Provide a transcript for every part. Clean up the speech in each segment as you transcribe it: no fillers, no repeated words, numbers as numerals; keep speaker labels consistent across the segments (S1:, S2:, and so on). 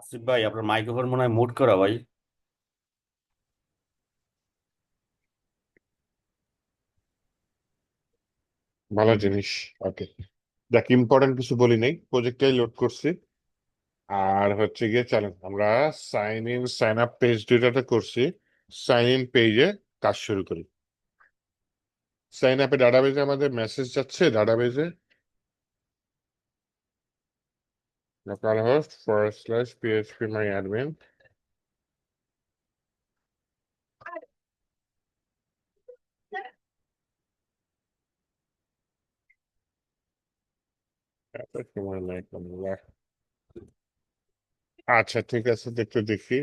S1: আসিফ ভাই, আপনার মাইক্রোফোন মনে হয় মুট করা ভাই।
S2: ভালো জিনিস। ওকে, দেখ, ইম্পর্টেন্ট কিছু বলি নাই, প্রজেক্টটাই লোড করছি। আর হচ্ছে গিয়ে চলেন আমরা sign in sign up page দুইটাতে করছি। সাইন ইন পেজে কাজ শুরু করি। সাইন আপে ডাটাবেজে আমাদের মেসেজ যাচ্ছে, ডাটাবেজে local host /php my admin. আচ্ছা, ঠিক আছে, দেখতে দেখি।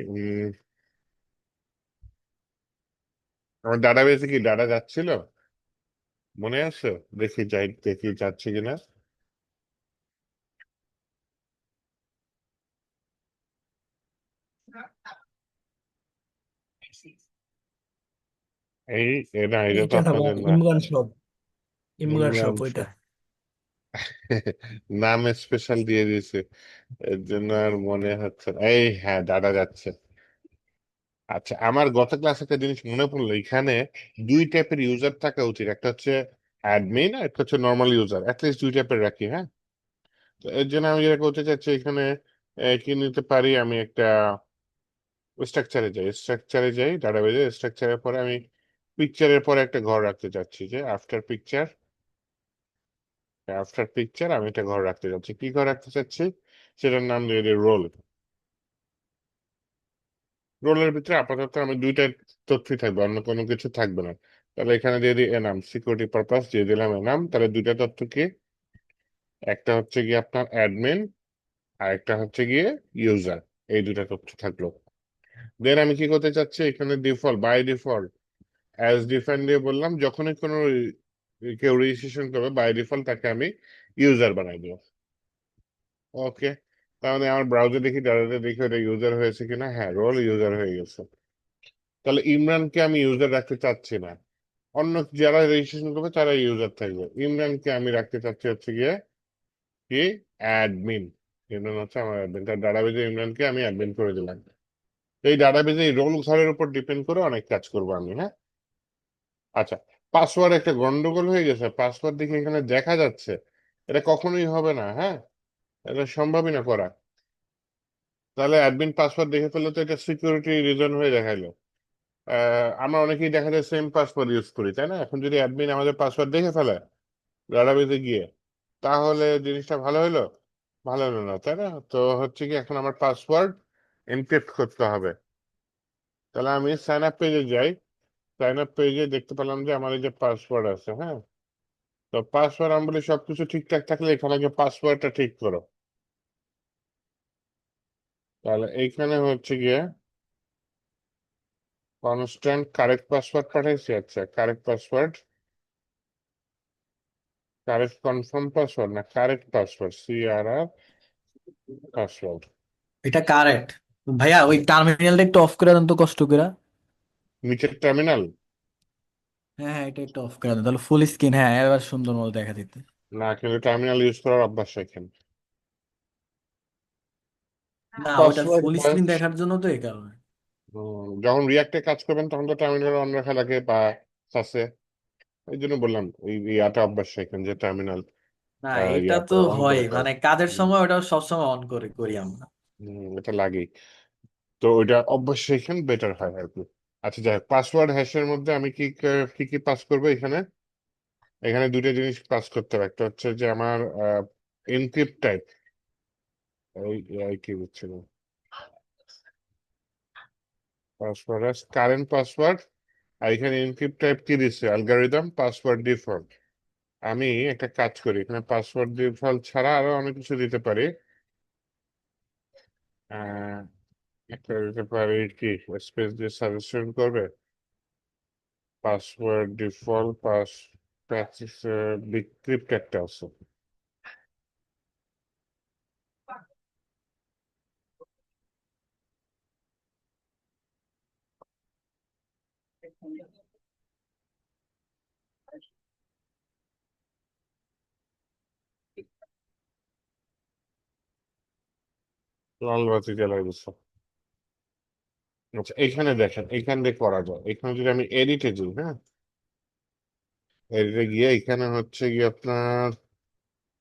S2: আমার ডাটাবেজে কি ডাটা যাচ্ছিল, মনে আছে? দেখি, যাই দেখি যাচ্ছে কিনা। এই না, এটা তো
S3: এইটা না ভাই,
S2: আপনাদের না।
S3: ইমরান শপ। ইমরান
S2: ইমরান
S3: শপ ওইটা।
S2: শাহ। নাম স্পেশাল দিয়ে দিয়েছে, এর জন্য আর মনে হচ্ছে না। এই হ্যাঁ, দাদা যাচ্ছে। আচ্ছা, আমার গত ক্লাস একটা জিনিস মনে পড়লো, এখানে দুই টাইপের ইউজার থাকা উচিত, একটা হচ্ছে অ্যাডমিন আর একটা হচ্ছে নর্মাল ইউজার, অ্যাটলিস্ট দুই টাইপের রাখি, হ্যাঁ। তো এর জন্য আমি যেটা করতে চাচ্ছি এখানে, কি নিতে পারি, আমি একটা স্ট্রাকচারে যাই ডাটাবেজে। স্ট্রাকচারের পরে আমি পিকচারের পরে একটা ঘর রাখতে চাচ্ছি, যে আফটার পিকচার আমি একটা ঘর রাখতে চাচ্ছি। কি ঘর রাখতে চাচ্ছি, সেটার নাম দিয়ে দিই রোল। রোলের ভিতরে আপাতত আমি দুইটা তথ্যই থাকবে, অন্য কোনো কিছু থাকবে না। তাহলে এখানে দিয়ে দিই এনাম, সিকিউরিটি পারপাস দিয়ে দিলাম এনাম। তাহলে দুইটা তথ্য কি, একটা হচ্ছে গিয়ে আপনার অ্যাডমিন, আর একটা হচ্ছে গিয়ে ইউজার। এই দুইটা তথ্য থাকলো। দেন আমি কি করতে চাচ্ছি, এখানে default, by default as define দিয়ে বললাম, যখনই কোনো কেউ রেজিস্ট্রেশন করবে বাই ডিফল্ট তাকে আমি ইউজার বানাই দেবো। ওকে, তাহলে আমার ব্রাউজার দেখি, ডাটাতে দেখি ওটা ইউজার হয়েছে কিনা। হ্যাঁ, রোল ইউজার হয়ে গেছে। তাহলে ইমরানকে আমি ইউজার রাখতে চাচ্ছি না, অন্য যারা রেজিস্ট্রেশন করবে তারা ইউজার থাকবে। ইমরানকে আমি রাখতে চাচ্ছি হচ্ছে গিয়ে কি, অ্যাডমিন। ইমরান হচ্ছে আমার অ্যাডমিন, তার ডাটাবেজে ইমরানকে আমি অ্যাডমিন করে দিলাম। এই ডাটাবেজে এই রোল ঘরের উপর ডিপেন্ড করে অনেক কাজ করবো আমি, হ্যাঁ। আচ্ছা, পাসওয়ার্ড একটা গন্ডগোল হয়ে গেছে, পাসওয়ার্ড দেখে এখানে দেখা যাচ্ছে, এটা কখনোই হবে না, হ্যাঁ। এটা সম্ভবই না করা। তাহলে অ্যাডমিন পাসওয়ার্ড দেখে ফেললে তো এটা সিকিউরিটি রিজন হয়ে দেখাইলো। আমরা অনেকেই দেখা যায় সেম পাসওয়ার্ড ইউজ করি, তাই না? এখন যদি অ্যাডমিন আমাদের পাসওয়ার্ড দেখে ফেলে ডাটাবেজে গিয়ে, তাহলে জিনিসটা ভালো হলো? ভালো হলো না, তাই না? তো হচ্ছে কি, এখন আমার পাসওয়ার্ড এনক্রিপ্ট করতে হবে। তাহলে আমি সাইন আপ পেজে যাই। সাইন আপ পেজে দেখতে পেলাম যে আমার এই যে পাসওয়ার্ড আছে, হ্যাঁ। তো পাসওয়ার্ড আমি বলি সবকিছু ঠিকঠাক থাকলে এখানে যে পাসওয়ার্ডটা ঠিক করো। তাহলে এইখানে হচ্ছে গিয়ে কনস্ট্যান্ট কারেক্ট পাসওয়ার্ড পাঠাইছি। আচ্ছা, correct password, correct confirm password না কারেক্ট পাসওয়ার্ড, CRR পাসওয়ার্ড।
S3: এটা কারেক্ট। ভাইয়া ওই টার্মিনালটা একটু অফ করে দেন তো, কষ্ট করে।
S2: নিচের টার্মিনাল?
S3: হ্যাঁ হ্যাঁ, এটা একটু অফ করে দেন, তাহলে ফুল স্ক্রিন, হ্যাঁ এবার সুন্দর মতো দেখা দিতে।
S2: না, কিন্তু টার্মিনাল ইউজ করার অভ্যাস রাখেন।
S3: না, ওটা
S2: পাসওয়ার্ড
S3: ফুল স্ক্রিন দেখার জন্য তো, এই কারণে।
S2: যখন রিয়াক্টে কাজ করবেন তখন তো টার্মিনাল অন রাখা লাগে বা সাসে। এই জন্য বললাম এই ইয়াটা অভ্যাস রাখেন যে টার্মিনাল
S3: না, এটা
S2: ইয়াতে
S3: তো
S2: অন
S3: হয়,
S2: করে দেওয়া।
S3: মানে কাজের
S2: হুম,
S3: সময় ওটা সবসময় অন করে করি আমরা।
S2: এটা লাগেই। তো ওইটা অভ্যাস রাখেন, বেটার হয় আর কি। আচ্ছা, যাই হোক, পাসওয়ার্ড হ্যাশের মধ্যে আমি কি কি কি পাস করবো এখানে? এখানে দুটো জিনিস পাস করতে হবে, একটা হচ্ছে যে আমার এনক্রিপ্ট টাইপ, এই কি বুঝছিল, পাসওয়ার্ড কারেন্ট পাসওয়ার্ড। আর এখানে এনক্রিপ্ট টাইপ কি দিচ্ছে, অ্যালগরিদম পাসওয়ার্ড ডিফল্ট। আমি একটা কাজ করি, এখানে পাসওয়ার্ড ডিফল্ট ছাড়া আরো অনেক কিছু দিতে পারি। আহ, একটা দিতে পারি কি, স্পেস দিয়ে সাজেশন করবে, পাসওয়ার্ড ডিফল্ট প্র্যাকটিস ডিক্রিপ্ট একটা আছে। লাল বাতি জ্বালাই দিচ্ছে। আচ্ছা এখানে দেখেন, এখান দিয়ে করা যায়। এখানে যদি আমি এডিটে যাই, হ্যাঁ, এডিটে গিয়ে এখানে হচ্ছে গিয়ে আপনার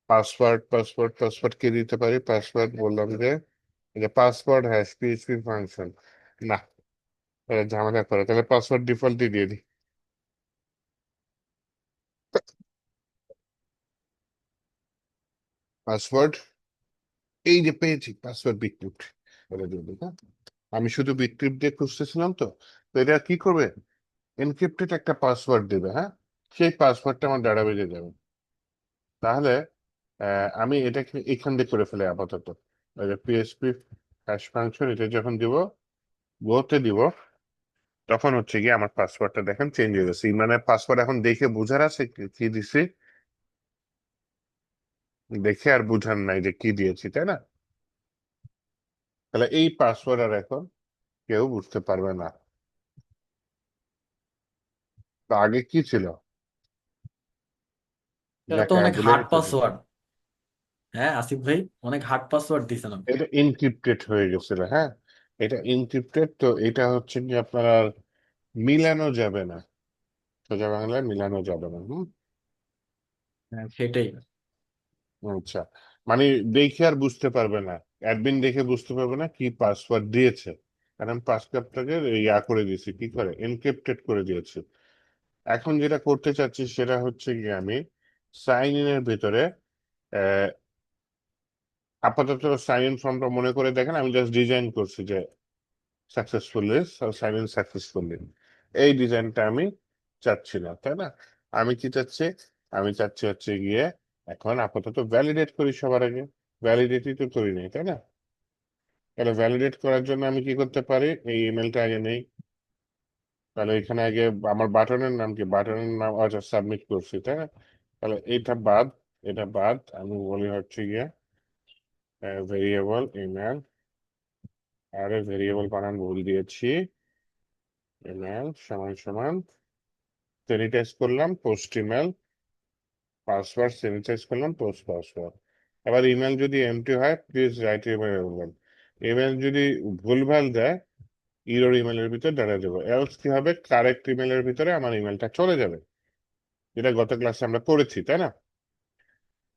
S2: পাসওয়ার্ড কি দিতে পারি? পাসওয়ার্ড বললাম যে পাসওয়ার্ড হ্যাশ পিএইচপি ফাংশন। না, এটা ঝামেলা করে, তাহলে পাসওয়ার্ড ডিফল্টই দিয়ে দিই। পাসওয়ার্ড, এই যে পেয়েছি পাসওয়ার্ড বিটক্রিপ্ট, এটা দিয়ে দিই, হ্যাঁ। আমি শুধু বিটক্রিপ্ট দিয়ে খুঁজতেছিলাম তো। তো এটা কি করবে? এনক্রিপ্টেড একটা পাসওয়ার্ড দেবে, হ্যাঁ। সেই পাসওয়ার্ডটা আমার ডাটাবেজে যাবে। তাহলে আমি এটাকে এখান দিয়ে করে ফেলে আপাতত। পিএসপি হ্যাশ ফাংশন, এটা যখন দিব, গোতে দিব, তখন হচ্ছে গিয়ে আমার পাসওয়ার্ডটা দেখেন চেঞ্জ হয়ে গেছে। মানে পাসওয়ার্ড এখন দেখে বোঝার আছে কি কি দিছি, দেখে আর বুঝার নাই যে কি দিয়েছি, তাই না? তাহলে এই পাসওয়ার্ড আর এখন কেউ বুঝতে পারবে না। তো আগে কি ছিল?
S3: এটা তো
S2: যাকে
S3: অনেক
S2: ভুলে
S3: হার্ড
S2: গেছে যে,
S3: পাসওয়ার্ড। হ্যাঁ আসিফ ভাই, অনেক হার্ড পাসওয়ার্ড দিয়েছেন আপনি।
S2: এটা ইনক্রিপ্টেড হয়ে গেছিল, হ্যাঁ। এটা ইনক্রিপ্টেড, তো এটা হচ্ছে কি আপনার আর মিলানো যাবে না। সোজা বাংলায় মিলানো যাবে না। হুম।
S3: হ্যাঁ সেটাই।
S2: আচ্ছা, মানে দেখে আর বুঝতে পারবে না, অ্যাডমিন দেখে বুঝতে পারবে না কি পাসওয়ার্ড দিয়েছে, কারণ পাসওয়ার্ডটাকে ইয়া করে দিয়েছি, কি করে এনক্রিপ্টেড করে দিয়েছি। এখন যেটা করতে চাচ্ছি সেটা হচ্ছে কি, আমি সাইন ইনের ভিতরে আহ, আপাতত সাইন ইন ফর্মটা মনে করে দেখেন, আমি জাস্ট ডিজাইন করছি যে সাকসেসফুলি, সাইন ইন সাকসেসফুলি। এই ডিজাইনটা আমি চাচ্ছি না, তাই না? আমি কি চাচ্ছি? আমি চাচ্ছি হচ্ছে গিয়ে এখন আপাতত ভ্যালিডেট করি সবার আগে। ভ্যালিডেটই তো করি নাই, তাই না? তাহলে ভ্যালিডেট করার জন্য আমি কি করতে পারি? এই ইমেলটা আগে নেই। তাহলে এখানে আগে আমার বাটনের নাম কি? বাটনের নাম, আচ্ছা সাবমিট করছি, তাই না? তাহলে এটা বাদ, এটা বাদ, আমি বলি হচ্ছে গিয়ে ভেরিয়েবল ইমেল। আরে ভেরিয়েবল বানান ভুল দিয়েছি। ইমেল সমান সমান স্যানিটাইজ করলাম পোস্ট ইমেল, পাসওয়ার্ড স্যানিটাইজ করলাম পোস্ট পাসওয়ার্ড। এবার ইমেল যদি এমটি হয় প্লিজ রাইট ইমেল। ইমেল যদি ভুলভাল দেয়, ইরোর ইমেলের ভিতরে দাঁড়া দেবো, এলস কি হবে? কারেক্ট ইমেলের ভিতরে আমার ইমেলটা চলে যাবে, যেটা গত ক্লাসে আমরা করেছি, তাই না?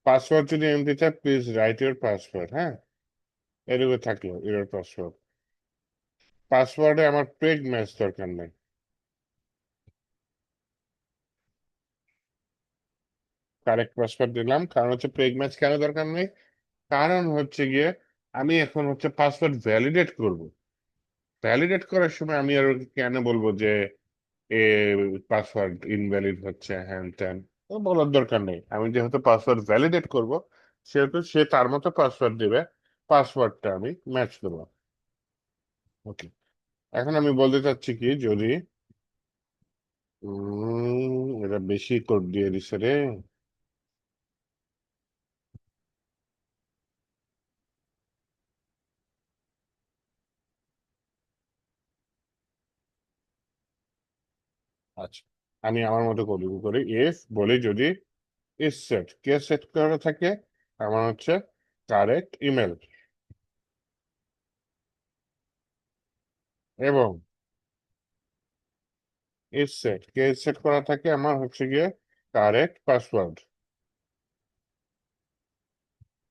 S2: পাসওয়ার্ড যদি এমটি চায় প্লিজ রাইট ইউর পাসওয়ার্ড, হ্যাঁ, এরকম থাকলো ইরোর পাসওয়ার্ড। পাসওয়ার্ডে আমার পেগ ম্যাচ দরকার নেই। কারেক্ট পাসওয়ার্ড দিলাম, কারণ হচ্ছে পেগ ম্যাচ কেন দরকার নেই? কারণ হচ্ছে গিয়ে আমি এখন হচ্ছে পাসওয়ার্ড ভ্যালিডেট করব। ভ্যালিডেট করার সময় আমি আর ওকে কেন বলবো যে এ পাসওয়ার্ড ইনভ্যালিড হচ্ছে, হ্যান ত্যান, ও বলার দরকার নেই। আমি যেহেতু পাসওয়ার্ড ভ্যালিডেট করব, সেহেতু সে তার মতো পাসওয়ার্ড দিবে, পাসওয়ার্ডটা আমি ম্যাচ দেবো। ওকে। এখন আমি বলতে চাচ্ছি কি, যদি এটা বেশি কোড দিয়ে দিছে রে। আচ্ছা, আমি আমার মতো করি করি ইফ বলি, যদি ইস সেট কে সেট করা থাকে, আমার হচ্ছে কারেক্ট ইমেল, এবং ইস সেট কে সেট করা থাকে আমার হচ্ছে গিয়ে কারেক্ট পাসওয়ার্ড।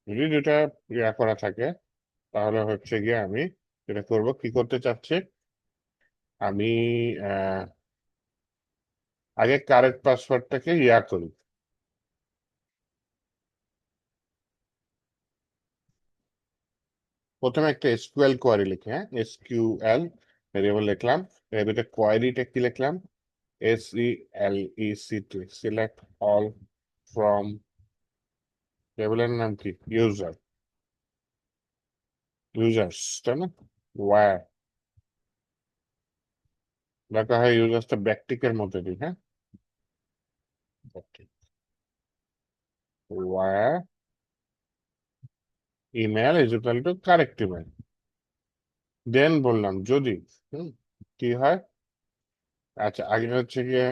S2: যদি দুটা ইয়া করা থাকে, তাহলে হচ্ছে গিয়ে আমি যেটা করব, কি করতে চাচ্ছি, আমি আহ, আগে কারেক্ট পাসওয়ার্ডটাকে ইয়া করি। প্রথমে একটা এসকিউএল কোয়ারি লিখি, হ্যাঁ, এসকিউএল ভেরিয়েবল লিখলাম। এর ভিতরে কোয়ারিটা কি লিখলাম? SELECT, সিলেক্ট অল ফ্রম, টেবিলের নাম কি? ইউজার, ইউজার্স, তাই না? ওয়্যার, দেখা হয় ইউজার্সটা ব্যাকটিকের মধ্যে দিই, হ্যাঁ, where email is equal to correct email. Then বললাম যদি, হুম, কি হয়? আচ্ছা আগে হচ্ছে গিয়ে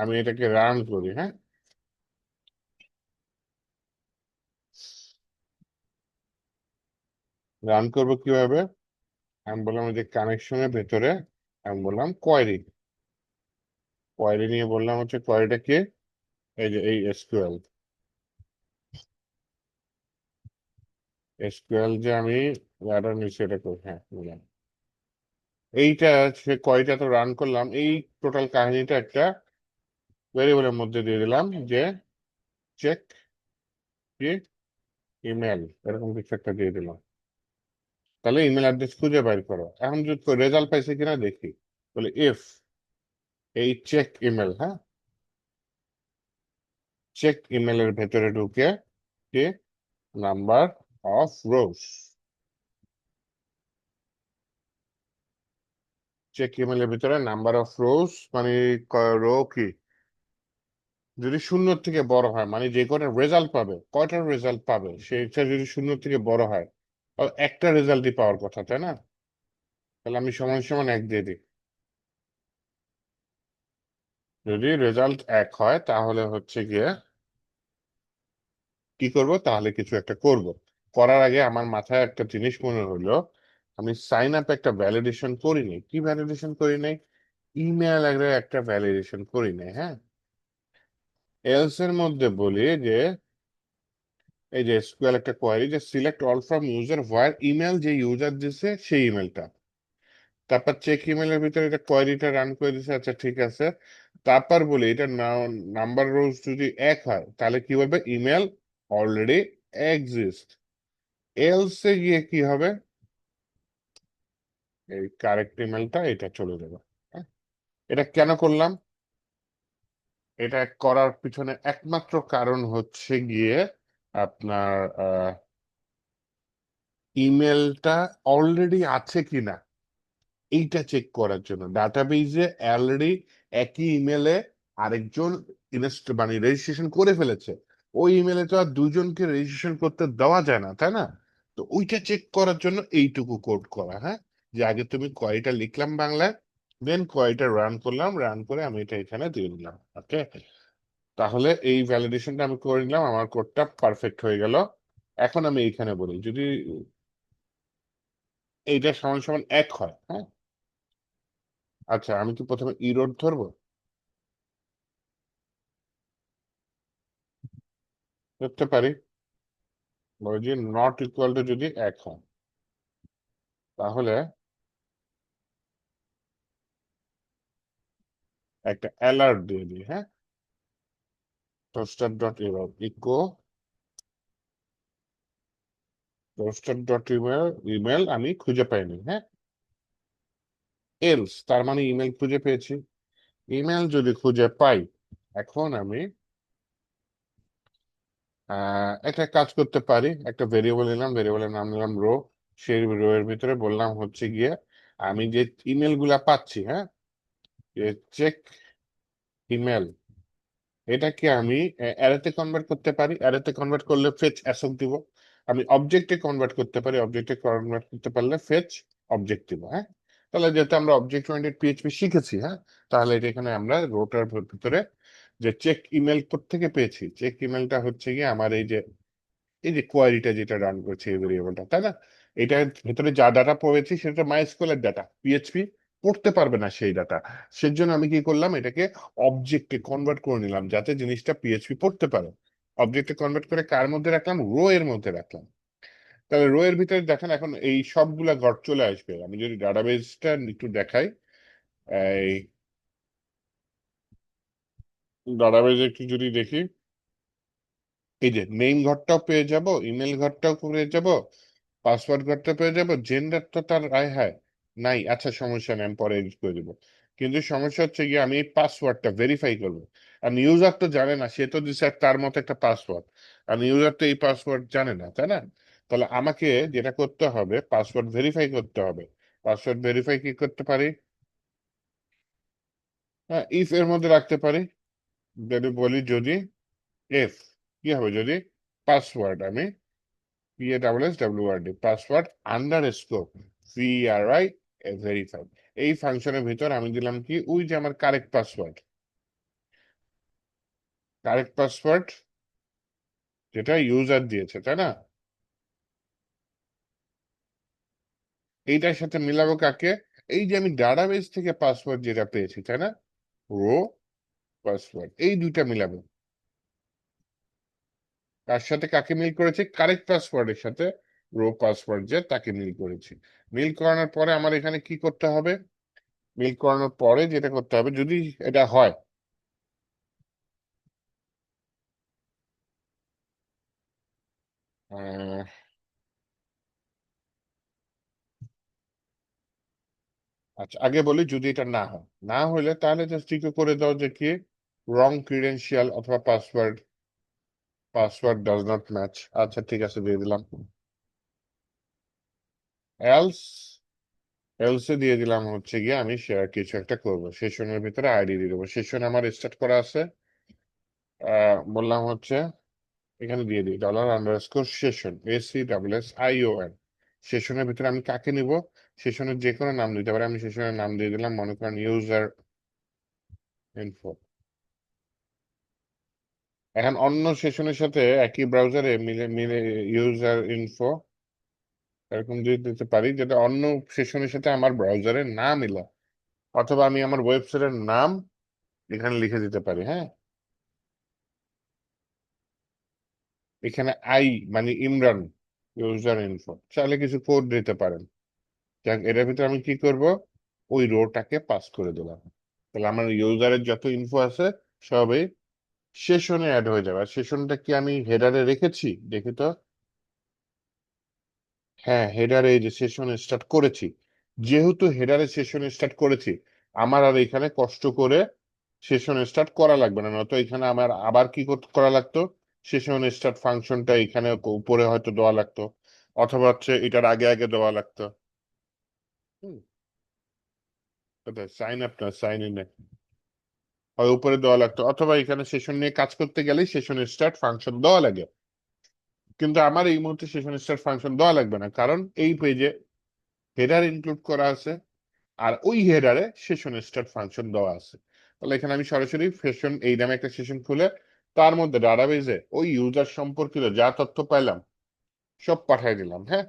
S2: আমি এটাকে রান করি, হ্যাঁ। রান করবো কিভাবে? আমি বললাম যে কানেকশনের ভেতরে আমি বললাম কোয়েরি। কোয়েরি নিয়ে বললাম হচ্ছে কোয়েরিটা কি, এই যে এই এসকিউএল। এসকিউএল যে আমি ladder নিচে এটা করি, হ্যাঁ বললাম এইটা, সে কোয়েরিটা তো রান করলাম, এই টোটাল কাহিনীটা একটা ভেরিয়েবলের মধ্যে দিয়ে দিলাম যে চেক কি ইমেল, এরকম কিছু একটা দিয়ে দিলাম। তাহলে ইমেল অ্যাড্রেস খুঁজে বের করো। এখন যদি রেজাল্ট পাইছে কিনা দেখি, বলে ইফ এই চেক ইমেল, হ্যাঁ, চেক ইমেলের ভেতরে ঢুকে কি নাম্বার অফ রোজ, চেক ইমেলের ভিতরে নাম্বার অফ রোজ মানে রো কি যদি শূন্য থেকে বড় হয়, মানে যে কয়টা রেজাল্ট পাবে, কয়টা রেজাল্ট পাবে সেটা যদি শূন্য থেকে বড় হয়, তাহলে একটা রেজাল্টই পাওয়ার কথা, তাই না? তাহলে আমি সমান সমান এক দিয়ে দিই। যদি রেজাল্ট এক হয় তাহলে হচ্ছে গিয়ে কি করব, তাহলে কিছু একটা করব। করার আগে আমার মাথায় একটা জিনিস মনে হলো, আমি সাইন আপ একটা ভ্যালিডেশন করি নাই। কি ভ্যালিডেশন করি নাই? ইমেল একটা ভ্যালিডেশন করি নাই, হ্যাঁ। এলস এর মধ্যে বলি যে এই যে এসকিউএল একটা কোয়েরি যে select all from user where email যে ইউজার দিছে সেই ইমেলটা, তারপর চেক ইমেলের ভিতরে এটা কোয়েরিটা রান করে দিছে, আচ্ছা ঠিক আছে। তারপর বলি এটা নাম্বার রোজ যদি এক হয় তাহলে কি বলবে, ইমেল অলরেডি এক্সিস্ট। এলসে গিয়ে কি হবে, এই কারেক্ট ইমেলটা এটা চলে যাবে, হ্যাঁ? এটা কেন করলাম? এটা করার পিছনে একমাত্র কারণ হচ্ছে গিয়ে আপনার ইমেলটা অলরেডি আছে কিনা এইটা চেক করার জন্য। ডাটাবেজে অলরেডি একই ইমেলে আরেকজন মানে রেজিস্ট্রেশন করে ফেলেছে, ওই ইমেলে তো আর দুজনকে রেজিস্ট্রেশন করতে দেওয়া যায় না, তাই না? তো ওইটা চেক করার জন্য এইটুকু কোড করা, হ্যাঁ। যে আগে তুমি কয়টা লিখলাম বাংলায়, দেন কয়টা রান করলাম, রান করে আমি এটা এখানে দিয়ে দিলাম, ওকে। তাহলে এই ভ্যালিডেশনটা আমি করে নিলাম, আমার কোডটা পারফেক্ট হয়ে গেল। এখন আমি এইখানে বলি যদি এইটা সমান সমান এক হয়, হ্যাঁ, আচ্ছা আমি কি প্রথমে ইরোড ধরবো? ধরতে পারি। বলে যে নট ইকুয়াল টু যদি এক হয় তাহলে একটা অ্যালার্ট দিয়ে দিই, হ্যাঁ। Toaster dot echo toaster dot email, email আমি খুঁজে পাইনি, হ্যাঁ। এলস তার মানে ইমেল খুঁজে পেয়েছি। ইমেল যদি খুঁজে পাই, এখন আমি একটা কাজ করতে পারি, একটা ভেরিয়েবল নিলাম, ভেরিয়েবলের নাম নিলাম রো। সেই রো এর ভিতরে বললাম হচ্ছে গিয়ে আমি যে ইমেল গুলা পাচ্ছি, হ্যাঁ, চেক ইমেল, এটাকে আমি অ্যারেতে কনভার্ট করতে পারি। অ্যারেতে কনভার্ট করলে ফেচ অ্যাসক দিব। আমি অবজেক্টে কনভার্ট করতে পারি, অবজেক্টে কনভার্ট করতে পারলে ফেচ অবজেক্ট দিব, হ্যাঁ। তাহলে যেহেতু আমরা অবজেক্ট ওরিয়েন্টেড পিএইচপি শিখেছি, হ্যাঁ, তাহলে এটা এখানে আমরা রোটার ভিতরে যে চেক ইমেল থেকে পেয়েছি, চেক ইমেলটা হচ্ছে গিয়ে আমার এই যে কোয়ারিটা যেটা রান করছে এই ভেরিয়েবলটা, তাই না? এটার ভেতরে যা ডাটা পড়েছি সেটা মাইস্কুয়েলের ডাটা, পিএইচপি পড়তে পারবে না সেই ডাটা। সেজন্য আমি কি করলাম, এটাকে অবজেক্টে কনভার্ট করে নিলাম যাতে জিনিসটা পিএইচপি পড়তে পারে। অবজেক্টে কনভার্ট করে কার মধ্যে রাখলাম, রো এর মধ্যে রাখলাম। তাহলে রো এর ভিতরে দেখেন এখন এই সবগুলা ঘর চলে আসবে। আমি যদি ডাটাবেসটা একটু দেখাই, এই ডাটাবেজে একটু যদি দেখি, এই যে নেম ঘরটাও পেয়ে যাব, ইমেল ঘরটাও পেয়ে যাব, পাসওয়ার্ড ঘরটা পেয়ে যাব। জেন্ডার তো তার আয় হায় নাই, আচ্ছা সমস্যা নেই, আমি পরে এডিট করে দেবো। কিন্তু সমস্যা হচ্ছে গিয়ে আমি এই পাসওয়ার্ডটা ভেরিফাই করবো, আর ইউজার তো জানে না, সে তো দিচ্ছে তার মতো একটা পাসওয়ার্ড, আর ইউজার তো এই পাসওয়ার্ড জানে না, তাই না? তাহলে আমাকে যেটা করতে হবে, পাসওয়ার্ড ভেরিফাই করতে হবে। পাসওয়ার্ড ভেরিফাই কি করতে পারি? হ্যাঁ, ইফ এর মধ্যে রাখতে পারি। যদি বলি যদি এফ, কি হবে যদি পাসওয়ার্ড আমি PASSWORD password under score VRI verify, এই ফাংশনের ভিতর আমি দিলাম কি ওই যে আমার কারেক্ট পাসওয়ার্ড, কারেক্ট পাসওয়ার্ড যেটা ইউজার দিয়েছে, তাই না? এইটার সাথে মিলাবো কাকে? এই যে আমি ডাটাবেস থেকে পাসওয়ার্ড যেটা পেয়েছি, তাই না, রো পাসওয়ার্ড, এই দুইটা মিলাবো। কার সাথে কাকে মিল করেছি? কারেক্ট পাসওয়ার্ডের সাথে রো পাসওয়ার্ড যে তাকে মিল করেছি। মিল করানোর পরে আমার এখানে কি করতে হবে? মিল করানোর পরে যেটা করতে হবে, যদি এটা হয়, আহ, আচ্ছা আগে বলি, যদি এটা না হয়, না হলে তাহলে জাস্ট ঠিক করে দাও যে কি, রং ক্রিডেন্সিয়াল অথবা password, password does not match. আচ্ছা ঠিক আছে, দিয়ে দিলাম। এলস, এলসে দিয়ে দিলাম হচ্ছে গিয়ে আমি কিছু একটা করবো, সেশনের ভিতরে আইডি দিয়ে দেবো। সেশন আমার স্টার্ট করা আছে, বললাম হচ্ছে এখানে দিয়ে দিই $_ সেশন, SESSION। সেশনের ভিতরে আমি কাকে নিব? সেশনের যে কোনো নাম দিতে পারি। আমি সেশনের নাম দিয়ে দিলাম, মনে করেন ইউজার ইনফো। এখন অন্য সেশনের সাথে একই ব্রাউজারে মিলে মিলে ইউজার ইনফো এরকম দিয়ে দিতে পারি, যেটা অন্য সেশনের সাথে আমার ব্রাউজারে না মিলে। অথবা আমি আমার ওয়েবসাইটের নাম এখানে লিখে দিতে পারি, হ্যাঁ। এখানে মানে ইমরান, ইউজার ইনফো, চাইলে কিছু কোড দিতে পারেন। যাক, এটার ভিতরে আমি কি করব, ওই রোটাকে পাস করে দিলাম। তাহলে আমার ইউজারের যত ইনফো আছে সবই সেশনে অ্যাড হয়ে যাবে। আর সেশনটা কি আমি হেডারে রেখেছি? দেখি তো। হ্যাঁ, হেডারে এই যে সেশন স্টার্ট করেছি। যেহেতু হেডারে সেশন স্টার্ট করেছি, আমার আর এখানে কষ্ট করে সেশন স্টার্ট করা লাগবে না। নয়তো এখানে আমার আবার কি করা লাগতো, সেশন স্টার্ট ফাংশনটা এখানে উপরে হয়তো দেওয়া লাগতো, অথবা হচ্ছে এটার আগে আগে দেওয়া লাগতো। হুম, সাইন আপ না সাইন ইন, হয় উপরে দেওয়া লাগতো, অথবা এখানে সেশন নিয়ে কাজ করতে গেলেই সেশন স্টার্ট ফাংশন দেওয়া লাগে। কিন্তু আমার এই মুহূর্তে সেশন স্টার্ট ফাংশন দেওয়া লাগবে না, কারণ এই পেজে হেডার ইনক্লুড করা আছে, আর ওই হেডারে সেশন স্টার্ট ফাংশন দেওয়া আছে। তাহলে এখানে আমি সরাসরি সেশন এই নামে একটা সেশন খুলে তার মধ্যে ডাটাবেজে ওই ইউজার সম্পর্কিত যা তথ্য পাইলাম সব পাঠিয়ে দিলাম, হ্যাঁ।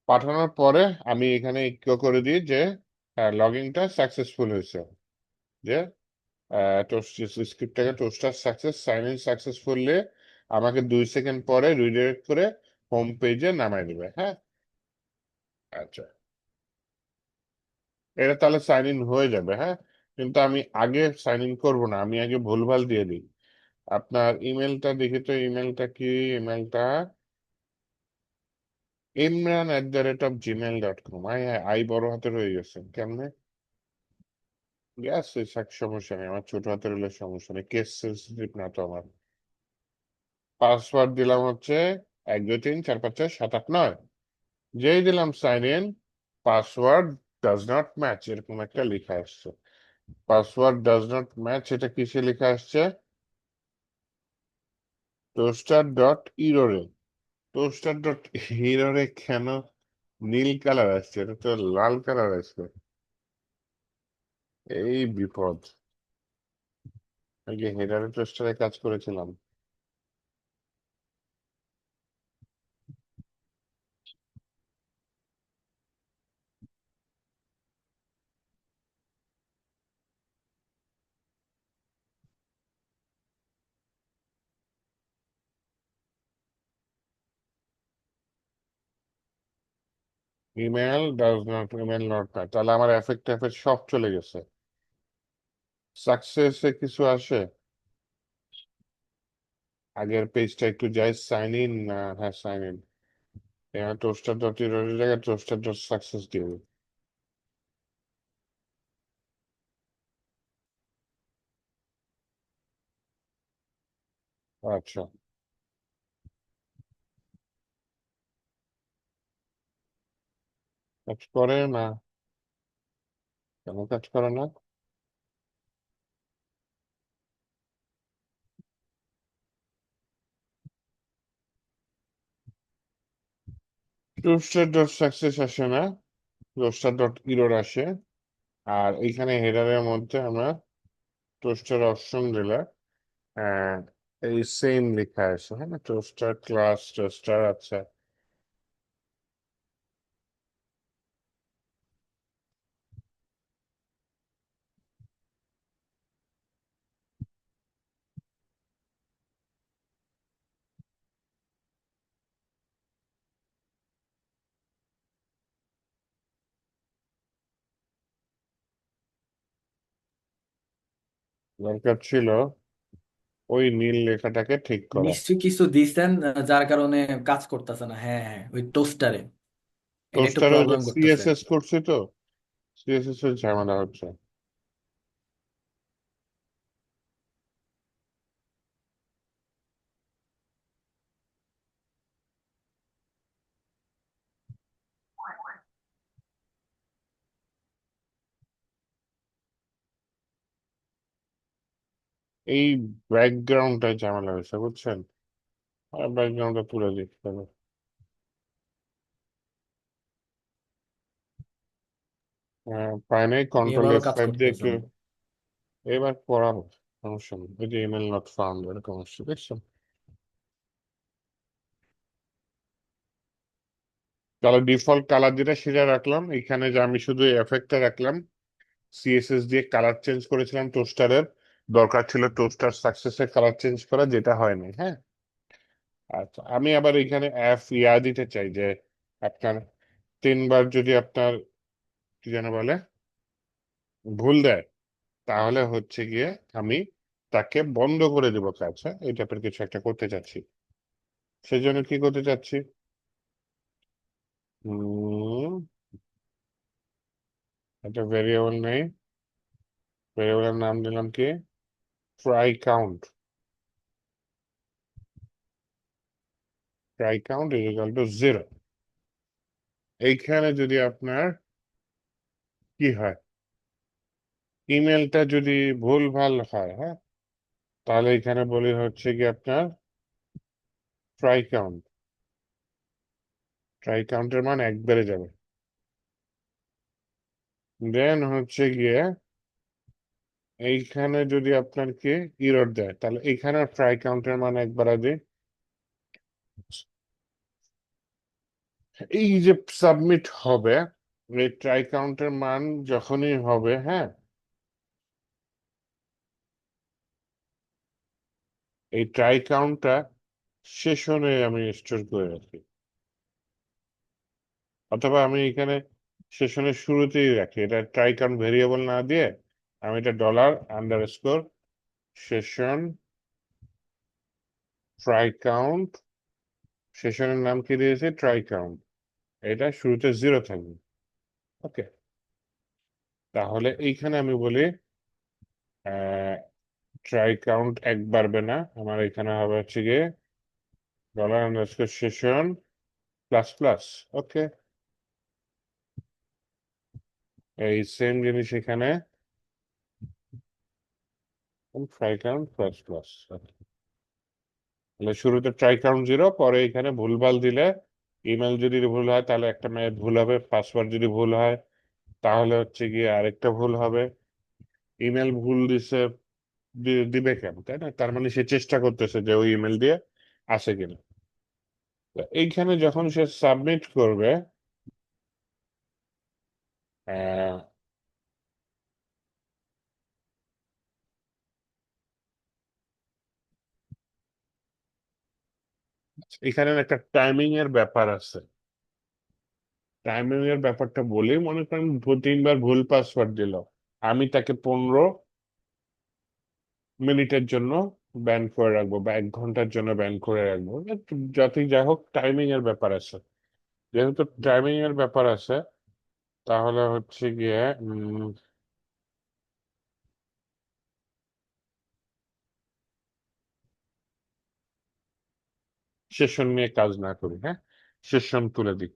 S2: পাঠানোর পরে আমি এখানে কি করে দিই যে লগ ইনটা সাকসেসফুল হয়েছে, যে স্ক্রিপ্টটাকে toaster success, sign in successfully, আমাকে 2 সেকেন্ড পরে রিডাইরেক্ট করে হোম পেজে নামাই দেবে, হ্যাঁ। আচ্ছা, এটা তাহলে সাইন ইন হয়ে যাবে, হ্যাঁ। কিন্তু আমি আগে সাইন ইন করবো না, আমি আগে ভুলভাল দিয়ে দিই। আপনার ইমেলটা দেখি তো, ইমেলটা কি? ইমেলটা imran@gmail.com। আই বড় হাতের হয়ে গেছে কেমনে? গ্যাস, সমস্যা নেই, আমার ছোট হাতের হলে সমস্যা নেই, কেস সেন্সিটিভ না তো আমার। পাসওয়ার্ড দিলাম হচ্ছে 1 2 3 4 5 6 7 8 9। যেই দিলাম sign in, password does not match এরকম একটা লেখা আসছে। পাসওয়ার্ড ডাজ নট ম্যাচ, এটা কিসে লেখা আসছে? toaster.error, toaster.error কেন নীল কালার আসছে? এটা তো লাল কালার আসছে। এই বিপদ। আগে হেডারে টোস্টারে কাজ করেছিলাম। ইমেল নট ম্যাচ, তাহলে আমার এফেক্ট এফেক্ট সব চলে গেছে। সাকসেসে কিছু আসে? আগের পেজটা একটু যাই, সাইন ইন না, হ্যাঁ সাইন ইন। এখানে toaster.error এর জায়গায় toaster.success দিয়ে দিই। আচ্ছা, কাজ করে না? কেন কাজ করে না? toaster.success আসে না, toaster.error আসে। আর এইখানে হেডারের মধ্যে আমরা টোস্টার অপশন দিলে আহ, এই সেম লেখা আছে, হ্যাঁ, টোস্টার ক্লাস টোস্টার। আচ্ছা, দরকার ছিল ওই নীল লেখাটাকে ঠিক করা।
S3: নিশ্চয়ই কিছু দিছেন যার কারণে কাজ করতেছে না। হ্যাঁ হ্যাঁ, ওই টোস্টারে এটা একটু
S2: টোস্টারে
S3: প্রবলেম করতেছে।
S2: সিএসএস করছি তো, সিএসএস এর ঝামেলা হচ্ছে। এই ব্যাকগ্রাউন্ডটা ঝামেলা হয়েছে বুঝছেন, আর ব্যাকগ্রাউন্ডটা তুলে দিতে হবে। পাই নাই, কন্ট্রোল
S3: এবারও কাজ
S2: F5 দিয়ে
S3: করতেছে
S2: একটু।
S3: না।
S2: এবার পড়া হবে, সমস্যা নেই। ওই যে ইমেল নট ফাউন্ড এরকম আসছে দেখছেন। তাহলে ডিফল্ট কালার যেটা সেটা রাখলাম, এখানে যে আমি শুধু এফেক্টটা রাখলাম, সিএসএস দিয়ে কালার চেঞ্জ করেছিলাম টোস্টারের। দরকার ছিল টোস্টার সাকসেসের কালার চেঞ্জ করা, যেটা হয়নি। হ্যাঁ, আচ্ছা, আমি আবার এখানে দিতে চাই যে আপনার 3 বার যদি আপনার কি যেন বলে ভুল দেয়, তাহলে হচ্ছে গিয়ে আমি তাকে বন্ধ করে দেবো কাজ। হ্যাঁ, এই টাইপের কিছু একটা করতে চাচ্ছি। সেই জন্য কি করতে চাচ্ছি, উম, একটা ভেরিয়েবল নেই, ভেরিয়েবলের নাম দিলাম কি try count. Try count is equal two 0। এইখানে যদি আপনার কি হয়, ইমেলটা যদি ভুল ভাল হয়, হ্যাঁ, তাহলে এখানে বলি হচ্ছে কি আপনার ট্রাই কাউন্ট, ট্রাই কাউন্টের মান 1 বেড়ে যাবে। দেন হচ্ছে গিয়ে এইখানে যদি আপনার কি ইরর দেয়, তাহলে এইখানে ট্রাই কাউন্টের মান 1 বাড়াবে। এই যে সাবমিট হবে, এই ট্রাই কাউন্টের মান যখনই হবে, হ্যাঁ, এই ট্রাই কাউন্টটা সেশনে আমি স্টোর করে রাখি, অথবা আমি এখানে সেশনের শুরুতেই রাখি। এটা ট্রাই কাউন্ট ভেরিয়েবল না দিয়ে আমি এটা $_ সেশন ট্রাই কাউন্ট, সেশনের নাম কি দিয়েছে ট্রাই কাউন্ট, এটা শুরুতে 0 থাকবে। ওকে, তাহলে এইখানে আমি বলি ট্রাই কাউন্ট 1 বাড়বে না, আমার এখানে হবে হচ্ছে গিয়ে $_ সেশন প্লাস প্লাস। ওকে, এই সেম জিনিস এখানে ট্রাই কাউন্ট প্লাস প্লাস। তাহলে শুরুতে ট্রাই কাউন্ট 0, পরে এখানে ভুলভাল দিলে, ইমেল যদি ভুল হয় তাহলে একটা মেয়ে ভুল হবে, পাসওয়ার্ড যদি ভুল হয় তাহলে হচ্ছে গিয়ে আরেকটা ভুল হবে। ইমেল ভুল দিছে, দিবে কেন, তাই না? তার মানে সে চেষ্টা করতেছে যে ওই ইমেল দিয়ে আসে কিনা। তো এইখানে যখন সে সাবমিট করবে, আহ, এখানে একটা টাইমিং এর ব্যাপার আছে। টাইমিং এর ব্যাপারটা বলি, মনে করেন 3 বার ভুল পাসওয়ার্ড দিল, আমি তাকে 15 মিনিটের জন্য ব্যান করে রাখবো বা 1 ঘন্টার জন্য ব্যান করে রাখবো। যতই যাই হোক, টাইমিং এর ব্যাপার আছে। যেহেতু টাইমিং এর ব্যাপার আছে, তাহলে হচ্ছে গিয়ে সেশন নিয়ে কাজ না করি। হ্যাঁ, সেশন তুলে দিই,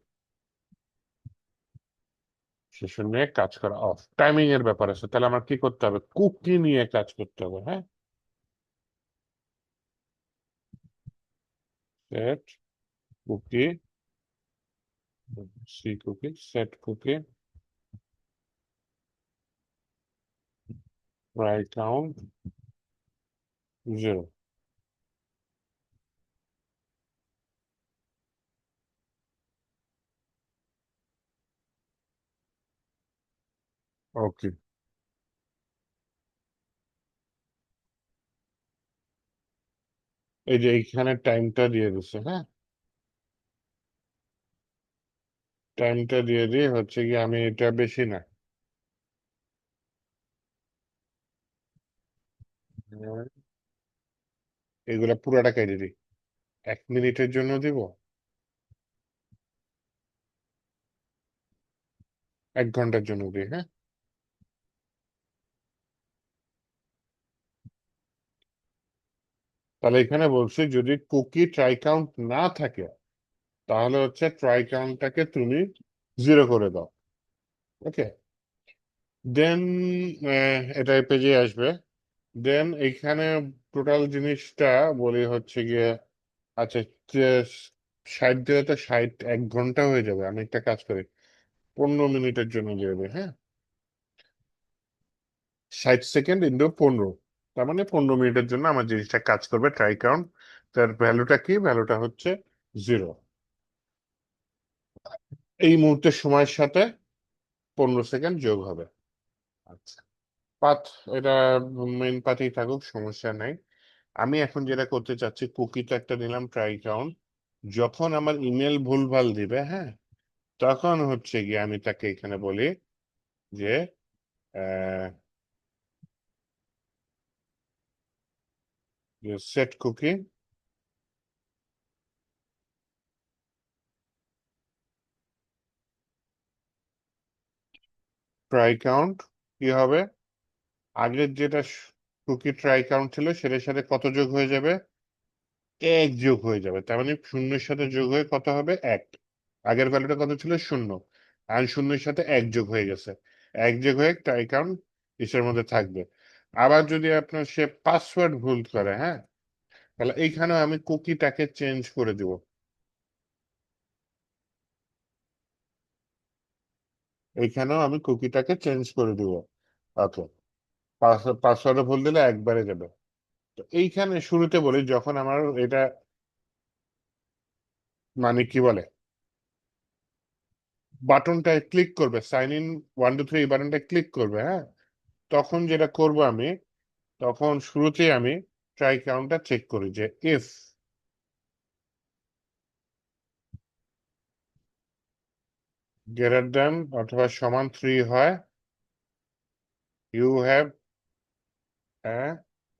S2: সেশন নিয়ে কাজ করা অফ। টাইমিং এর ব্যাপার আছে, তাহলে আমার কি করতে হবে, কুকি নিয়ে কাজ করতে হবে। হ্যাঁ, set cookie, C cookie, set cookie, try count 0। Okay, এই যে এইখানে টাইমটা দিয়ে দিছে। হ্যাঁ, টাইমটা দিয়ে দিয়ে হচ্ছে কি আমি এটা বেশি না, এগুলা পুরাটা কেটে দিই, 1 মিনিটের জন্য দিব, 1 ঘন্টার জন্য দিই, হ্যাঁ। তাহলে এখানে বলছি যদি কুকি ট্রাই কাউন্ট না থাকে তাহলে হচ্ছে ট্রাই কাউন্টটাকে তুমি 0 করে দাও। ওকে, দেন এটা এই পেজে আসবে। দেন এইখানে টোটাল জিনিসটা বলি হচ্ছে গিয়ে, আচ্ছা, 60 দিলে তো 60 1 ঘন্টা হয়ে যাবে, আমি একটা কাজ করি 15 মিনিটের জন্য দিয়ে দেবে, হ্যাঁ। 60 সেকেন্ড ইন্টু 15, তার মানে 15 মিনিটের জন্য আমার জিনিসটা কাজ করবে ট্রাই কাউন্ট। তার ভ্যালুটা কি? ভ্যালুটা হচ্ছে 0। এই মুহূর্তের সময়ের সাথে 15 সেকেন্ড যোগ হবে। আচ্ছা, পাথ, এটা মেইন পাথেই থাকুক, সমস্যা নাই। আমি এখন যেটা করতে চাচ্ছি, কুকিটা একটা নিলাম ট্রাই কাউন্ট, যখন আমার ইমেল ভুলভাল দিবে, হ্যাঁ, তখন হচ্ছে গিয়ে আমি তাকে এখানে বলি যে সেট কুকি ট্রাই কাউন্ট কি হবে, আগের যেটা কুকি ট্রাই কাউন্ট ছিল সেটার সাথে কত যোগ হয়ে যাবে? 1 যোগ হয়ে যাবে, তার মানে শূন্যের সাথে যোগ হয়ে কত হবে? 1। আগের ভ্যালুটা কত ছিল? 0, আর শূন্যের সাথে 1 যোগ হয়ে গেছে, 1 যোগ হয়ে ট্রাই কাউন্ট ইসের মধ্যে থাকবে। আবার যদি আপনার সে পাসওয়ার্ড ভুল করে, হ্যাঁ, তাহলে এইখানেও আমি কুকিটাকে চেঞ্জ করে দিব। এইখানেও আমি কুকিটাকে চেঞ্জ করে দিব। ওকে, পাসওয়ার্ডে ভুল দিলে একবারে যাবে। তো এইখানে শুরুতে বলি, যখন আমার এটা মানে কি বলে, বাটনটায় ক্লিক করবে, সাইন ইন 1 2 3 এই বাটনটায় ক্লিক করবে, হ্যাঁ, তখন যেটা করব আমি, তখন শুরুতেই আমি ট্রাই কাউন্টটা চেক করি যে ইফ গ্রেটার দেন অথবা সমান 3 হয়, ইউ হ্যাভ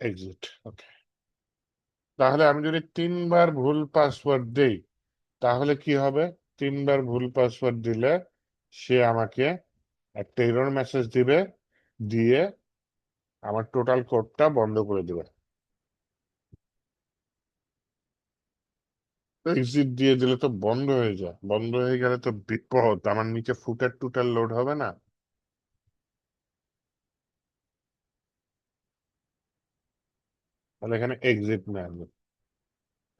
S2: এক্সিট। ওকে, তাহলে আমি যদি 3 বার ভুল পাসওয়ার্ড দেই তাহলে কি হবে? 3 বার ভুল পাসওয়ার্ড দিলে সে আমাকে একটা এরর মেসেজ দিবে, দিয়ে আমার টোটাল কোডটা বন্ধ করে দিবে। এক্সিট দিয়ে দিলে তো বন্ধ হয়ে যায়, বন্ধ হয়ে গেলে তো বিপদ, আমার নিচে ফুটার টুটার লোড হবে না। তাহলে এখানে এক্সিট না দিই,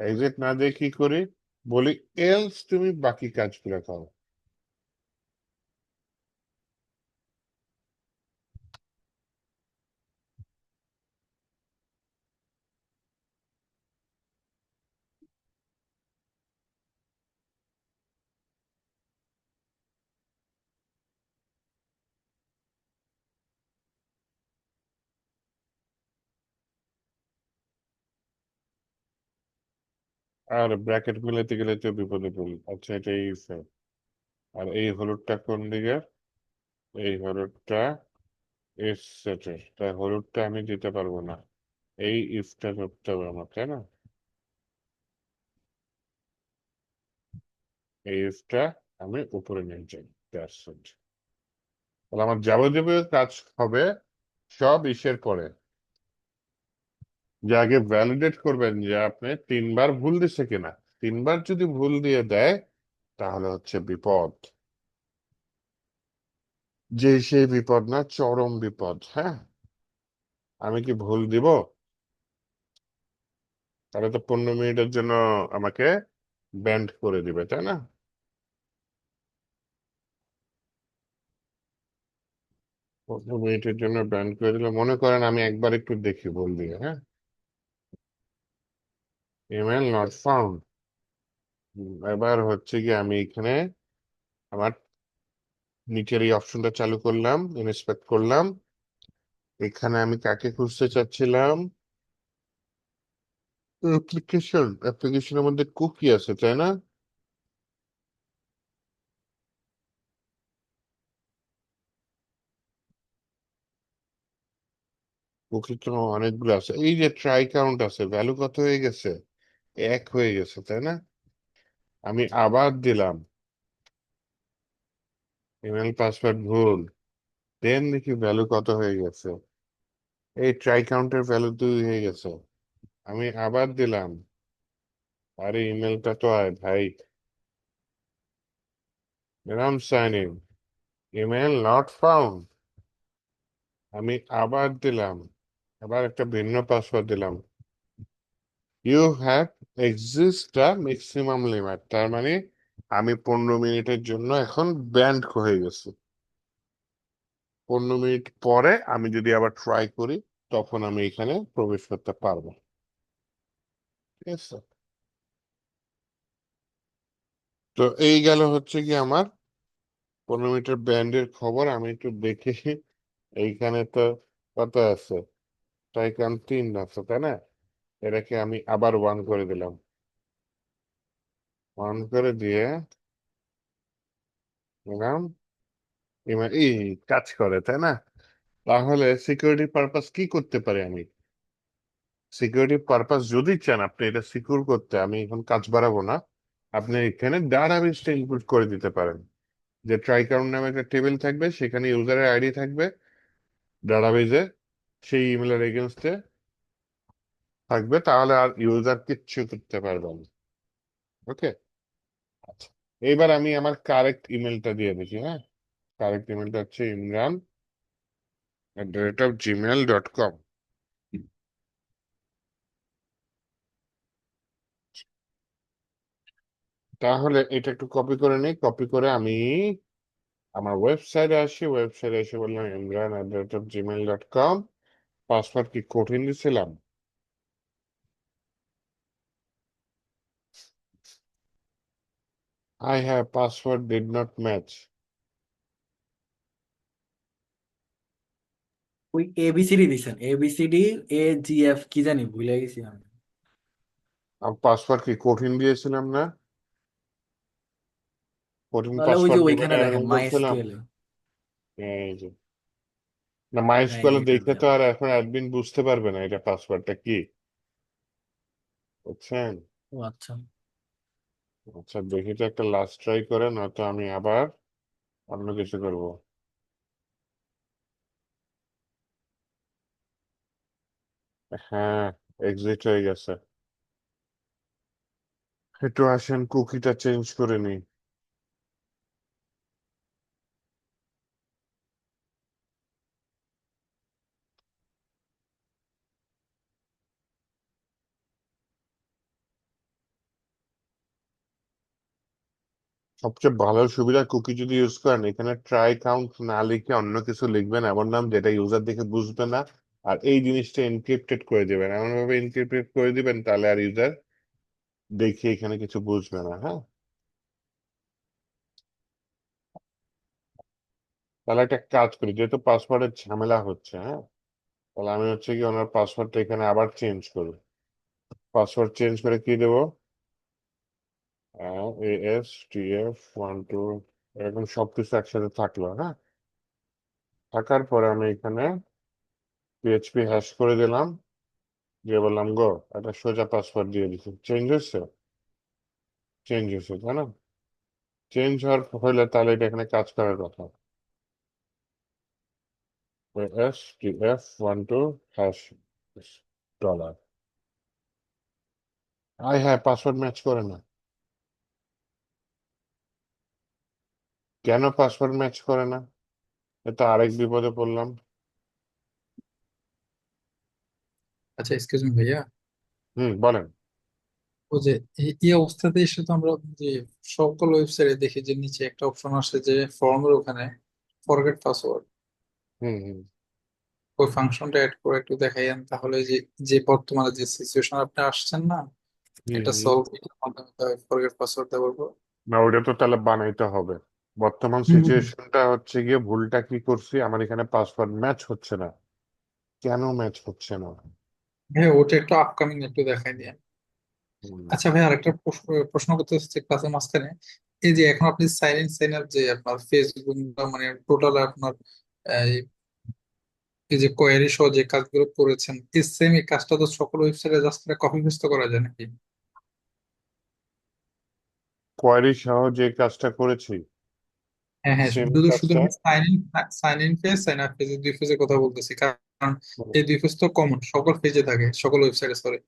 S2: এক্সিট না দিয়ে কি করি, বলি এলস তুমি বাকি কাজগুলো করো। আর ব্র্যাকেট মিলাতে গেলে তো বিপদে পড়ি। আচ্ছা, এটা এই fail। আর এই হলুদটা কোন দিকে? এই হলুদটা এর সেটের, তাই হলুদটা আমি দিতে পারবো না, এই ইফটা করতে হবে আমার, তাই না? এই ইফটা আমি উপরে নিয়ে যাই, দ্যাটস ইট। তাহলে আমার যাবতীয় কাজ হবে সব ইসের পরে, যে আগে ভ্যালিডেট করবেন যে আপনি 3 বার ভুল দিচ্ছে কিনা। 3 বার যদি ভুল দিয়ে দেয় তাহলে হচ্ছে বিপদ, যে সেই বিপদ না, চরম বিপদ, হ্যাঁ। আমি কি ভুল দিব? তাহলে তো 15 মিনিটের জন্য আমাকে ব্যান্ড করে দিবে, তাই না? 15 মিনিটের জন্য ব্যান্ড করে দিলে, মনে করেন আমি একবার একটু দেখি ভুল দিয়ে, হ্যাঁ, ইমেল নট ফাউন্ড। এবার হচ্ছে কি আমি এখানে আমার নিচের এই অপশনটা চালু করলাম, ইন্সপেক্ট করলাম, এখানে আমি কাকে খুঁজতে চাচ্ছিলাম? অ্যাপ্লিকেশনের মধ্যে কুকি আছে, তাই না? কুকি তো অনেকগুলো আছে, এই যে ট্রাই কাউন্ট আছে, ভ্যালু কত হয়ে গেছে? 1 হয়ে গেছে, তাই না? আমি আবার দিলাম ইমেল পাসওয়ার্ড ভুল, দেন দেখি ভ্যালু কত হয়ে গেছে। এই ট্রাই কাউন্টের ভ্যালু 2 হয়ে গেছে। আমি আবার দিলাম, আরে ইমেলটা তো আয় ভাই, দিলাম sign in, email not found. আমি আবার দিলাম, আবার একটা ভিন্ন পাসওয়ার্ড দিলাম, you have exist the maximum limit, তার মানে আমি 15 মিনিটের জন্য এখন ব্যান্ড হয়ে গেছি। 15 মিনিট পরে আমি যদি আবার ট্রাই করি, তখন আমি এখানে প্রবেশ করতে পারবো। ঠিক আছে, তো এই গেল হচ্ছে কি আমার 15 মিনিটের ব্যান্ডের খবর। আমি একটু দেখি এইখানে তো কত আছে, ট্রাইকান 3 আছে, তাই না? এটাকে আমি আবার 1 করে দিলাম, 1 করে দিয়ে দিলাম এই কাজ করে, তাই না? তাহলে সিকিউরিটি পারপাস কি করতে পারি আমি? সিকিউরিটি পারপাস যদি চান আপনি এটা সিকিউর করতে, আমি এখন কাজ বাড়াবো না, আপনি এখানে ডাটাবেসটা ইনক্লুড করে দিতে পারেন। যে ট্রাই কাউন্ট নামে একটা টেবিল থাকবে, সেখানে ইউজারের আইডি থাকবে ডাটাবেজে, সেই ইমেলের এগেনস্টে থাকবে, তাহলে আর ইউজার কিচ্ছু করতে পারবে না। ওকে, আচ্ছা, এইবার আমি আমার কারেক্ট ইমেলটা দিয়ে দেখি। হ্যাঁ, কারেক্ট ইমেলটা হচ্ছে imran@gmail.com। তাহলে এটা একটু কপি করে নিই, কপি করে আমি আমার ওয়েবসাইটে আসি, ওয়েবসাইটে এসে বললাম imran@gmail.com। পাসওয়ার্ড কি কঠিন দিছিলাম? I have password did not match।
S3: ওই এবিসিডি দিছেন, এবিসিডি AGF কি জানি ভুলে গেছি আমি।
S2: পাসওয়ার্ড কি কঠিন দিয়েছিলাম না? কঠিন
S3: তাহলে ওই যে
S2: পাসওয়ার্ড দিয়ে বলে
S3: ওইখানে
S2: এরকম
S3: দেখেন মাই
S2: করছিলাম।
S3: এসকিউএল।
S2: এই যে, না
S3: হ্যাঁ, এই
S2: মাইস্কুয়েল
S3: যে এটা
S2: দেখে তো
S3: দেন।
S2: আর এখন অ্যাডমিন বুঝতে পারবে না এটা পাসওয়ার্ডটা কি, বুঝছেন?
S3: ও আচ্ছা।
S2: আচ্ছা, দেখি তো একটা লাস্ট ট্রাই করে, নয়তো আমি আবার অন্য কিছু করব। হ্যাঁ, এক্সিট হয়ে গেছে। একটু আসেন কুকিটা চেঞ্জ করে নিই। সবচেয়ে ভালো সুবিধা, কুকি যদি ইউজ করেন, এখানে ট্রাই কাউন্ট না লিখে অন্য কিছু লিখবেন, এমন নাম যেটা ইউজার দেখে বুঝবে না। আর এই জিনিসটা এনক্রিপ্টেড করে দিবেন, এমন ভাবে এনক্রিপ্টেড করে দিবেন, তাহলে আর ইউজার দেখে এখানে কিছু বুঝবে না। হ্যাঁ, তাহলে একটা কাজ করি, যেহেতু পাসওয়ার্ডের ঝামেলা হচ্ছে, হ্যাঁ, তাহলে আমি হচ্ছে কি ওনার পাসওয়ার্ডটা এখানে আবার চেঞ্জ করি। পাসওয়ার্ড চেঞ্জ করে কি দেবো? ASTF12, এরকম সবকিছু একসাথে থাকলো। হ্যাঁ, থাকার পরে আমি এখানে পিএইচপি হ্যাশ করে দিলাম, দিয়ে বললাম গো, একটা সোজা পাসওয়ার্ড দিয়ে দিচ্ছি। চেঞ্জ হয়েছে? চেঞ্জ হয়েছে, তাই না? চেঞ্জ হলে তাহলে এটা এখানে কাজ করার কথা। ASTF12 $। হ্যাঁ, পাসওয়ার্ড ম্যাচ করে না। কেন পাসওয়ার্ড ম্যাচ করে না? এটা আরেক বিপদে পড়লাম।
S4: আচ্ছা, এক্সকিউজ মি ভাইয়া।
S2: বলেন।
S4: ও যে এই অবস্থাতে এসে তো আমরা যে সকল ওয়েবসাইটে দেখি যে নিচে একটা অপশন আসে যে ফর্মের ওখানে ফরগেট পাসওয়ার্ড।
S2: হুম হুম
S4: ওই ফাংশনটা অ্যাড করে একটু দেখাইয়েন, তাহলে যে যে বর্তমানে যে সিচুয়েশন আপনি আসছেন না,
S2: হুম
S4: এটা
S2: হুম
S4: সলভ এটার মাধ্যমে ফরগেট পাসওয়ার্ড দেওয়ার পর।
S2: না, ওটা তো তাহলে বানাইতে হবে। বর্তমান
S4: হুম হুম।
S2: সিচুয়েশনটা হচ্ছে গিয়ে, ভুলটা কি করছি, আমার এখানে পাসওয়ার্ড ম্যাচ হচ্ছে না। কেন ম্যাচ হচ্ছে না?
S4: হ্যাঁ, ওটা একটু আপকামিং একটু দেখাই দিয়ে।
S2: হুম
S4: আচ্ছা ভাই, আরেকটা প্রশ্ন করতে হচ্ছে ক্লাসের মাঝখানে। এই যে এখন আপনি সাইন ইন সাইন আপ যে আপনার ফেসবুক বা মানে টোটাল আপনার এই যে কোয়েরি সহ যে কাজগুলো করেছেন এই সেম এই কাজটা তো সকল ওয়েবসাইটে জাস্ট করে কপি পেস্ট করা যায় নাকি?
S2: কোয়ারি সহ যে কাজটা করেছি
S4: হ্যাঁ হ্যাঁ,
S2: সেম
S4: শুধু শুধু
S2: কাজটা
S4: আমি sign in page sign up page দুই পেজের কথা বলতেছি, কারণ এই দুই পেজ তো কমন সকল পেজে থাকে সকল ওয়েবসাইটে। সরি,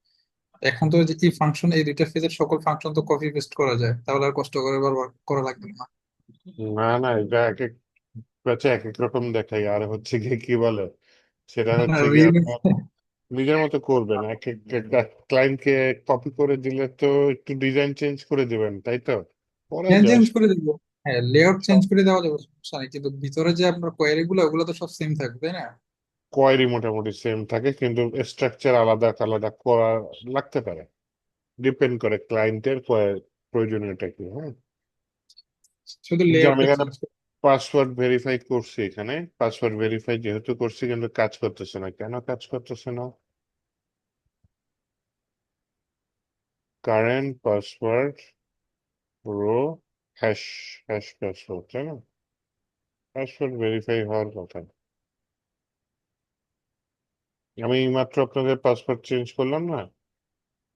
S4: এখন তো যে এই ফাংশন এই দুইটা পেজের সকল ফাংশন তো কপি পেস্ট করা যায়, তাহলে আর কষ্ট করে বারবার করা লাগবে না।
S2: না না, এটা এক এক ব্যাচে এক এক রকম দেখাই। আর হচ্ছে গিয়ে কি বলে, সেটা
S4: না না,
S2: হচ্ছে গিয়ে
S4: রিয়েল
S2: আপনার নিজের মতো করবেন। এক একটা ক্লায়েন্টকে কপি করে দিলে তো একটু ডিজাইন চেঞ্জ করে দিবেন, তাই তো? করা যায়।
S4: চেঞ্জ করে দেবো। হ্যাঁ, লেআউট চেঞ্জ করে দেওয়া যাবে, সমস্যা নেই, কিন্তু ভিতরে যে আপনার কোয়েরি গুলো ওগুলো তো সব সেম থাকবে, তাই না?
S2: কোয়ারি মোটামুটি সেম থাকে, কিন্তু স্ট্রাকচার আলাদা আলাদা করা লাগতে পারে। ডিপেন্ড করে ক্লায়েন্টের প্রয়োজনীয়তা কি। হ্যাঁ,
S4: শুধু
S2: যে আমি
S4: লেআউটটা
S2: এখানে
S4: চেঞ্জ করে।
S2: পাসওয়ার্ড ভেরিফাই করছি, এখানে পাসওয়ার্ড ভেরিফাই যেহেতু করছি কিন্তু কাজ করতেছে না, কেন কাজ করতেছে না? Current password row hash hash password, তাই না? পাসওয়ার্ড ভেরিফাই হওয়ার কথা। আমি এইমাত্র আপনাদের পাসওয়ার্ড চেঞ্জ করলাম না,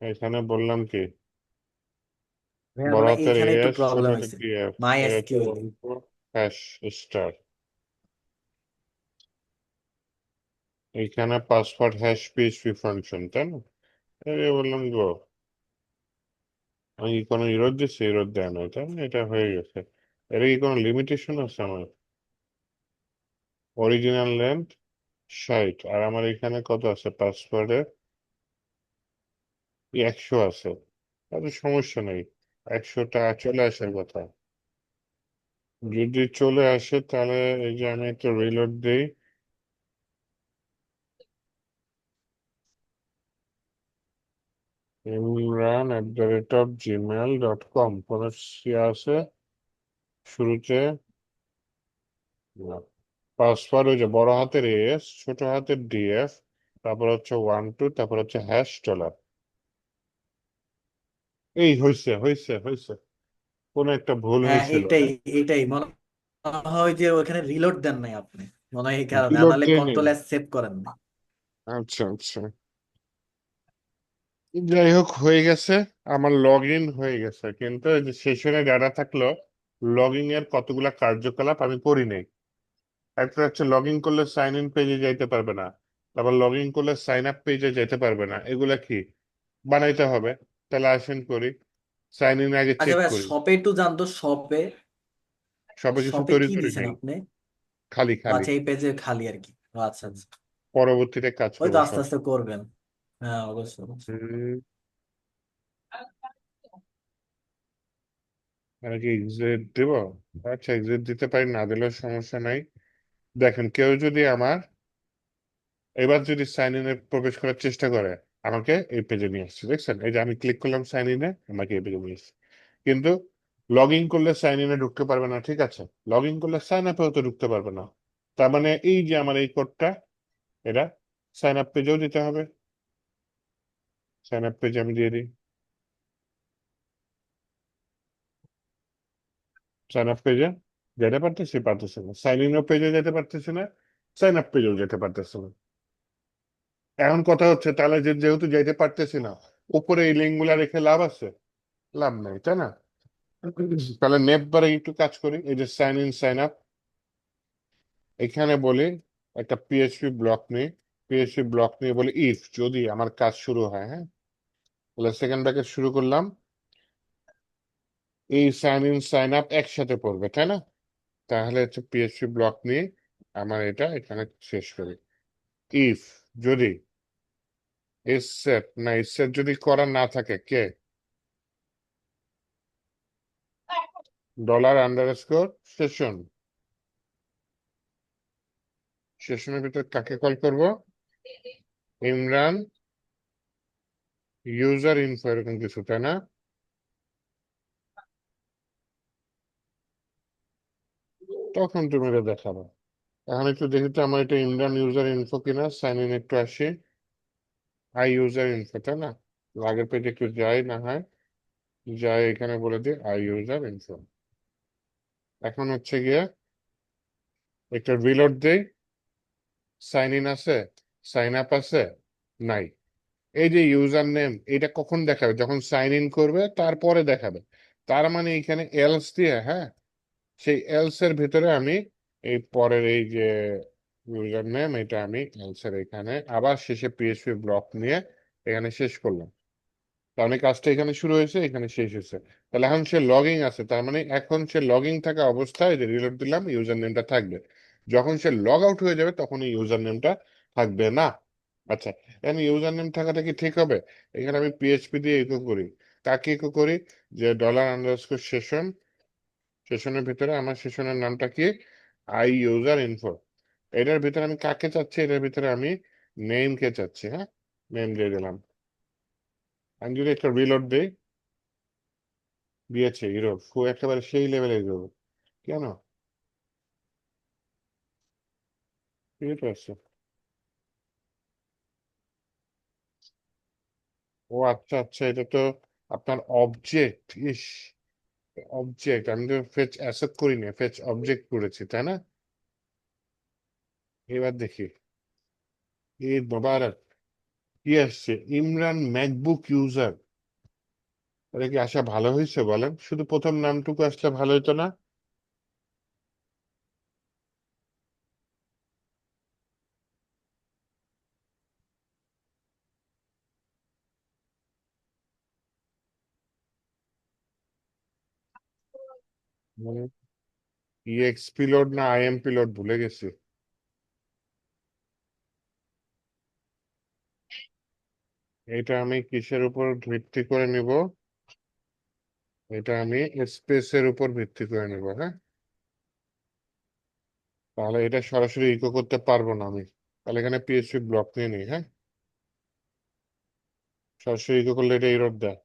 S2: এখানে বললাম কি
S3: ভাইয়া
S2: বড়
S3: মানে
S2: হাতের
S3: এইখানে একটু
S2: এস ছোট
S3: প্রবলেম
S2: হাতের
S3: হয়েছে
S2: ডি এফ
S3: মাই
S2: এটা হচ্ছে
S3: এসকিউএল।
S2: 1 hash star. এইখানে পাসওয়ার্ড হ্যাশ পিএইচপি ফাংশন, তাই না? এই বললাম গো, আমি কি কোনো ইরোর দিচ্ছি? ইরোর দেয় না, তাই না? এটা হয়ে গেছে। এর কি কোনো লিমিটেশন আছে আমার? অরিজিনাল লেন্থ 60, আর আমার এখানে কত আছে পাসওয়ার্ডে? 100 আছে। তাহলে সমস্যা নেই, 100টা চলে আসার কথা। যদি চলে আসে তাহলে এই যে আমি একটা রিলোড দিই, imran@gmail.com, কোনো আছে শুরুতে? পাসওয়ার্ড ওই যে বড় হাতের এস ছোট হাতের ডিএফ, তারপর হচ্ছে 1 2, তারপর হচ্ছে হ্যাশ ডলার। এই হয়েছে হয়েছে হয়েছে, কোনো একটা ভুল
S3: হ্যাঁ
S2: হয়েছিল।
S3: এটাই এটাই মনে হয় যে ওখানে রিলোড দেন নাই আপনি, মনে হয় এই কারণে, আর
S2: রিলোড
S3: নাহলে
S2: দেয়নি।
S3: কন্ট্রোল এস সেভ করেন নাই।
S2: আচ্ছা আচ্ছা, যাই হোক হয়ে গেছে। আমার লগ ইন হয়ে গেছে, কিন্তু এই যে সেশনে ডাটা থাকলো, লগ ইন এর কতগুলা কার্যকলাপ আমি করি নাই। একটা হচ্ছে লগ ইন করলে সাইন ইন পেজে যাইতে পারবে না, তারপর লগ ইন করলে সাইন আপ পেজে যেতে পারবে না, এগুলা কি বানাইতে হবে। তাহলে আসেন করি, সাইন ইন আগে
S3: আচ্ছা
S2: চেক
S3: ভাই,
S2: করি।
S3: শপে একটু জানতো, শপে
S2: সবে কিছু
S3: শপে
S2: তৈরি
S3: কি
S2: করি
S3: দিছেন
S2: নাই,
S3: আপনি?
S2: খালি
S3: ও
S2: খালি।
S3: আচ্ছা, এই পেজে খালি আর কি। ও আচ্ছা আচ্ছা,
S2: পরবর্তীতে কাজ
S3: ওই তো
S2: করবো
S3: আস্তে
S2: সব।
S3: আস্তে করবেন। হ্যাঁ অবশ্যই অবশ্যই।
S2: হুম, আর কি এক্সিট দিব? আচ্ছা, এক্সিট দিতে পারি, না দিলেও সমস্যা নাই। দেখেন, কেউ যদি আমার এবার যদি সাইন ইনে প্রবেশ করার চেষ্টা করে, আমাকে এই পেজে নিয়ে আসছে, দেখছেন? এই যে আমি ক্লিক করলাম সাইন ইনে, আমাকে এই পেজে নিয়ে আসছে। কিন্তু লগ ইন করলে সাইন ইনে ঢুকতে পারবে না, ঠিক আছে? লগ ইন করলে সাইন আপেও তো ঢুকতে পারবে না। তার মানে এই যে আমার এই কোডটা, এটা সাইন আপ পেজেও দিতে হবে। সাইন আপ পেজে আমি দিয়ে দিই, সাইন আপ পেজে যেতে পারতেছি না, সাইন ইন পেজে যেতে পারতেছি না, সাইন আপ পেজেও যেতে পারতেছি না। এখন কথা হচ্ছে তাহলে যেহেতু যেতে পারতেছি না, উপরে এই লিঙ্ক গুলা রেখে লাভ আছে? লাভ নাই, তাই না? তাহলে নেপ বারে একটু কাজ করি, এই যে সাইন ইন সাইন আপ, এখানে বলি একটা পিএইচপি ব্লক নিই। পিএইচপি ব্লক নিয়ে বলি ইফ যদি আমার কাজ শুরু হয়, হ্যাঁ, তাহলে সেকেন্ড ব্র্যাকেট শুরু করলাম, এই সাইন ইন সাইন আপ একসাথে পড়বে, তাই না? তাহলে হচ্ছে পিএইচপি ব্লক নিয়ে আমার এটা এখানে শেষ করি। ইফ যদি এস সেট না, এস সেট যদি করা না থাকে, কে ডলার আন্ডারস্কোর সেশন, সেশনের ভিতর কাকে কল করব? ইমরান ইউজার ইনফো, এরকম কিছু, তাই না? তখন তুমি এটা দেখাবে। এখন একটু দেখি তো আমার এটা ইমরান ইউজার ইনফো কিনা, সাইন ইন একটু আসি, আই ইউজার ইনফো, তাই না? আগের পেজে একটু যাই না হয়, যাই এখানে বলে দিই আই ইউজার ইনফো। এখন হচ্ছে গিয়ে একটা রিলোড দেই, সাইন ইন আছে, সাইন আপ আছে, নাই। এই যে ইউজার নেম, এটা কখন দেখাবে? যখন সাইন ইন করবে তারপরে দেখাবে। তার মানে এখানে এলস দিয়ে, হ্যাঁ, সেই এলস এর ভিতরে আমি এই পরের এই যে ইউজার নেম, এটা আমি এলস এর এখানে আবার শেষে পিএইচপি ব্লক নিয়ে এখানে শেষ করলাম। তার মানে কাজটা এখানে শুরু হয়েছে, এখানে শেষ হয়েছে। তাহলে এখন সে লগিং আছে, তার মানে এখন সে লগিং থাকা অবস্থায় যে রিলোড দিলাম ইউজার নেমটা থাকবে। যখন সে লগ আউট হয়ে যাবে তখন এই ইউজার নেমটা থাকবে না। আচ্ছা, এখানে ইউজার নেম থাকাটা কি ঠিক হবে? এখানে আমি পিএইচপি দিয়ে ইকো করি। কাকে ইকো করি? যে $_ সেশন, সেশনের ভিতরে আমার সেশনের নামটা কি? I user info. এটার ভিতরে আমি কাকে চাচ্ছি? এটার ভিতরে আমি নেম কে চাচ্ছি, হ্যাঁ, নেম দিয়ে দিলাম। আমি যদি একটা রিলোড দিই, দিয়েছে হিরো একেবারে সেই লেভেলে হিরো। কেন? ঠিক আছে। ও আচ্ছা আচ্ছা, এটা তো আপনার অবজেক্ট। ইস, অবজেক্ট আমি তো ফেচ অ্যাসেট করিনি, ফেচ অবজেক্ট করেছি, তাই না? এবার দেখি, ঈদ মোবারক কি আসছে, ইমরান ম্যাকবুক ইউজার। এটা কি আসা ভালো হয়েছে বলেন? শুধু প্রথম নামটুকু আসলে ভালো হতো না? ইএক্সপি লোড না আইএমপি লোড ভুলে গেছি। এটা আমি কিসের উপর ভিত্তি করে নিব? এটা আমি স্পেসের উপর ভিত্তি করে নিব, হ্যাঁ। তাহলে এটা সরাসরি ইকো করতে পারবো না আমি। তাহলে এখানে পিএইচপি ব্লক নিয়ে নিই, হ্যাঁ। সরাসরি ইকো করলে এটা এরর দেয়।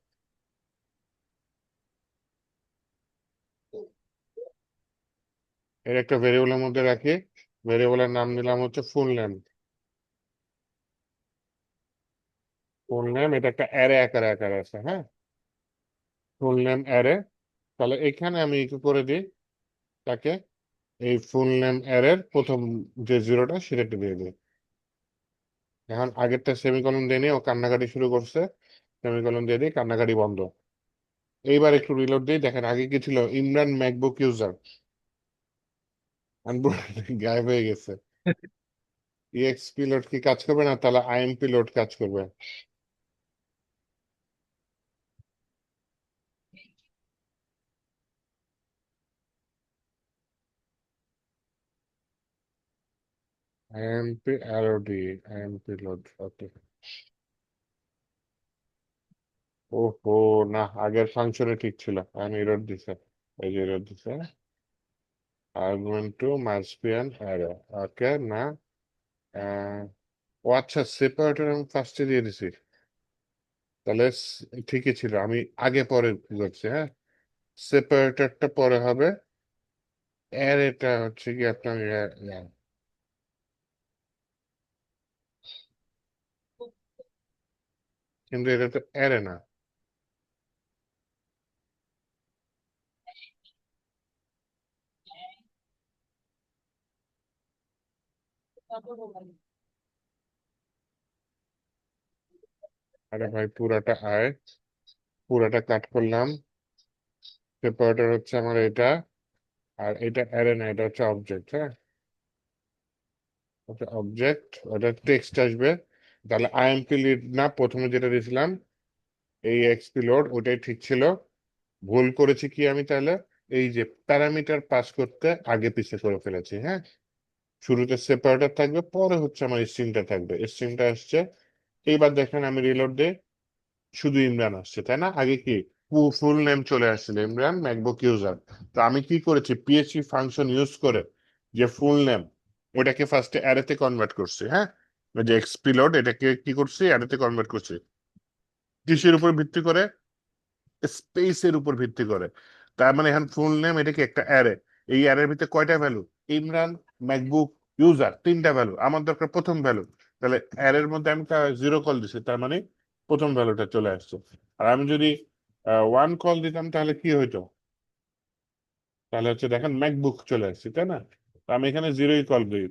S2: এর একটা ভেরিয়েবলের মধ্যে রাখি। ভেরিয়েবলের নাম নিলাম হচ্ছে ফুল নেম। ফুল নেম, এটা একটা অ্যারে আকারে আকারে আছে, হ্যাঁ। Full name array. তাহলে এখানে আমি ইকো করে দিই তাকে, এই ফুল নেম অ্যারের প্রথম যে জিরোটা সেটা দিয়ে দিই। এখন আগেরটা সেমিকলন দিয়ে নিয়ে ও কান্নাকাটি শুরু করছে। সেমিকলন দিয়ে দিই, কান্নাকাটি বন্ধ। এইবার একটু রিলোড দিই, দেখেন আগে কি ছিল? Imran MacBook user. গায়েব হয়ে গেছে। ইএক্সপি লোড কি কাজ করবে না? তাহলে আইএমপি লোড কাজ করবে। আইএমপি আরওডি, আইএমপি লোড, ওকে। ওহো, না, আগের ফাংশনে ঠিক ছিল, আমি এরর দিছে। এই যে এরর দিছে, argument two must be an array. Okay, না, আহ, ও আচ্ছা, সেপারেটর আমি ফার্স্টে দিয়ে দিছি। তাহলে ঠিকই ছিল, আমি আগে পরে করছি, হ্যাঁ। সেপারেটরটা পরে হবে, অ্যারেটা হচ্ছে কি আপনার কিন্তু এটা তো অ্যারে না। আরে ভাই, পুরাটা আয়, পুরাটা কাট করলাম। সেপারেটর হচ্ছে আমার এটা, আর এটা অ্যারে না, এটা হচ্ছে অবজেক্ট, হ্যাঁ। ওটা অবজেক্ট, ওটা টেক্সট আসবে। তাহলে আইএমপি লিড না, প্রথমে যেটা দিয়েছিলাম এই এক্সপি লোড, ওটাই ঠিক ছিল। ভুল করেছি কি আমি তাহলে? এই যে প্যারামিটার পাস করতে আগে পিছে করে ফেলেছি, হ্যাঁ। শুরুতে সেপারেটর থাকবে, পরে হচ্ছে আমার স্ট্রিংটা থাকবে, স্ট্রিংটা আসছে। এইবার দেখেন আমি রিলোড দিই, শুধু ইমরান আসছে, তাই না? আগে কি ফুল নেম চলে আসছিল, ইমরান ম্যাকবুক ইউজার। তো আমি কি করেছি? পিএইচপি ফাংশন ইউজ করে যে ফুল নেম, ওটাকে ফার্স্টে অ্যারেতে কনভার্ট করছি, হ্যাঁ। ওই যে এক্সপিলোড, এটাকে কি করছি? অ্যারেতে কনভার্ট করছি। কিসের উপর ভিত্তি করে? স্পেসের উপর ভিত্তি করে। তার মানে এখন ফুল নেম, এটা কি একটা অ্যারে। এই অ্যারের ভিতরে কয়টা ভ্যালু? ইমরান ম্যাকবুক ইউজার, তিনটা ভ্যালু। আমার দরকার প্রথম ভ্যালু। তাহলে অ্যারের মধ্যে আমি জিরো কল দিছি, তার মানে প্রথম ভ্যালুটা চলে আসছে। আর আমি যদি ওয়ান কল দিতাম তাহলে কি হইতো? তাহলে হচ্ছে দেখেন ম্যাকবুক চলে আসছে, তাই না? তো আমি এখানে জিরোই কল দিই,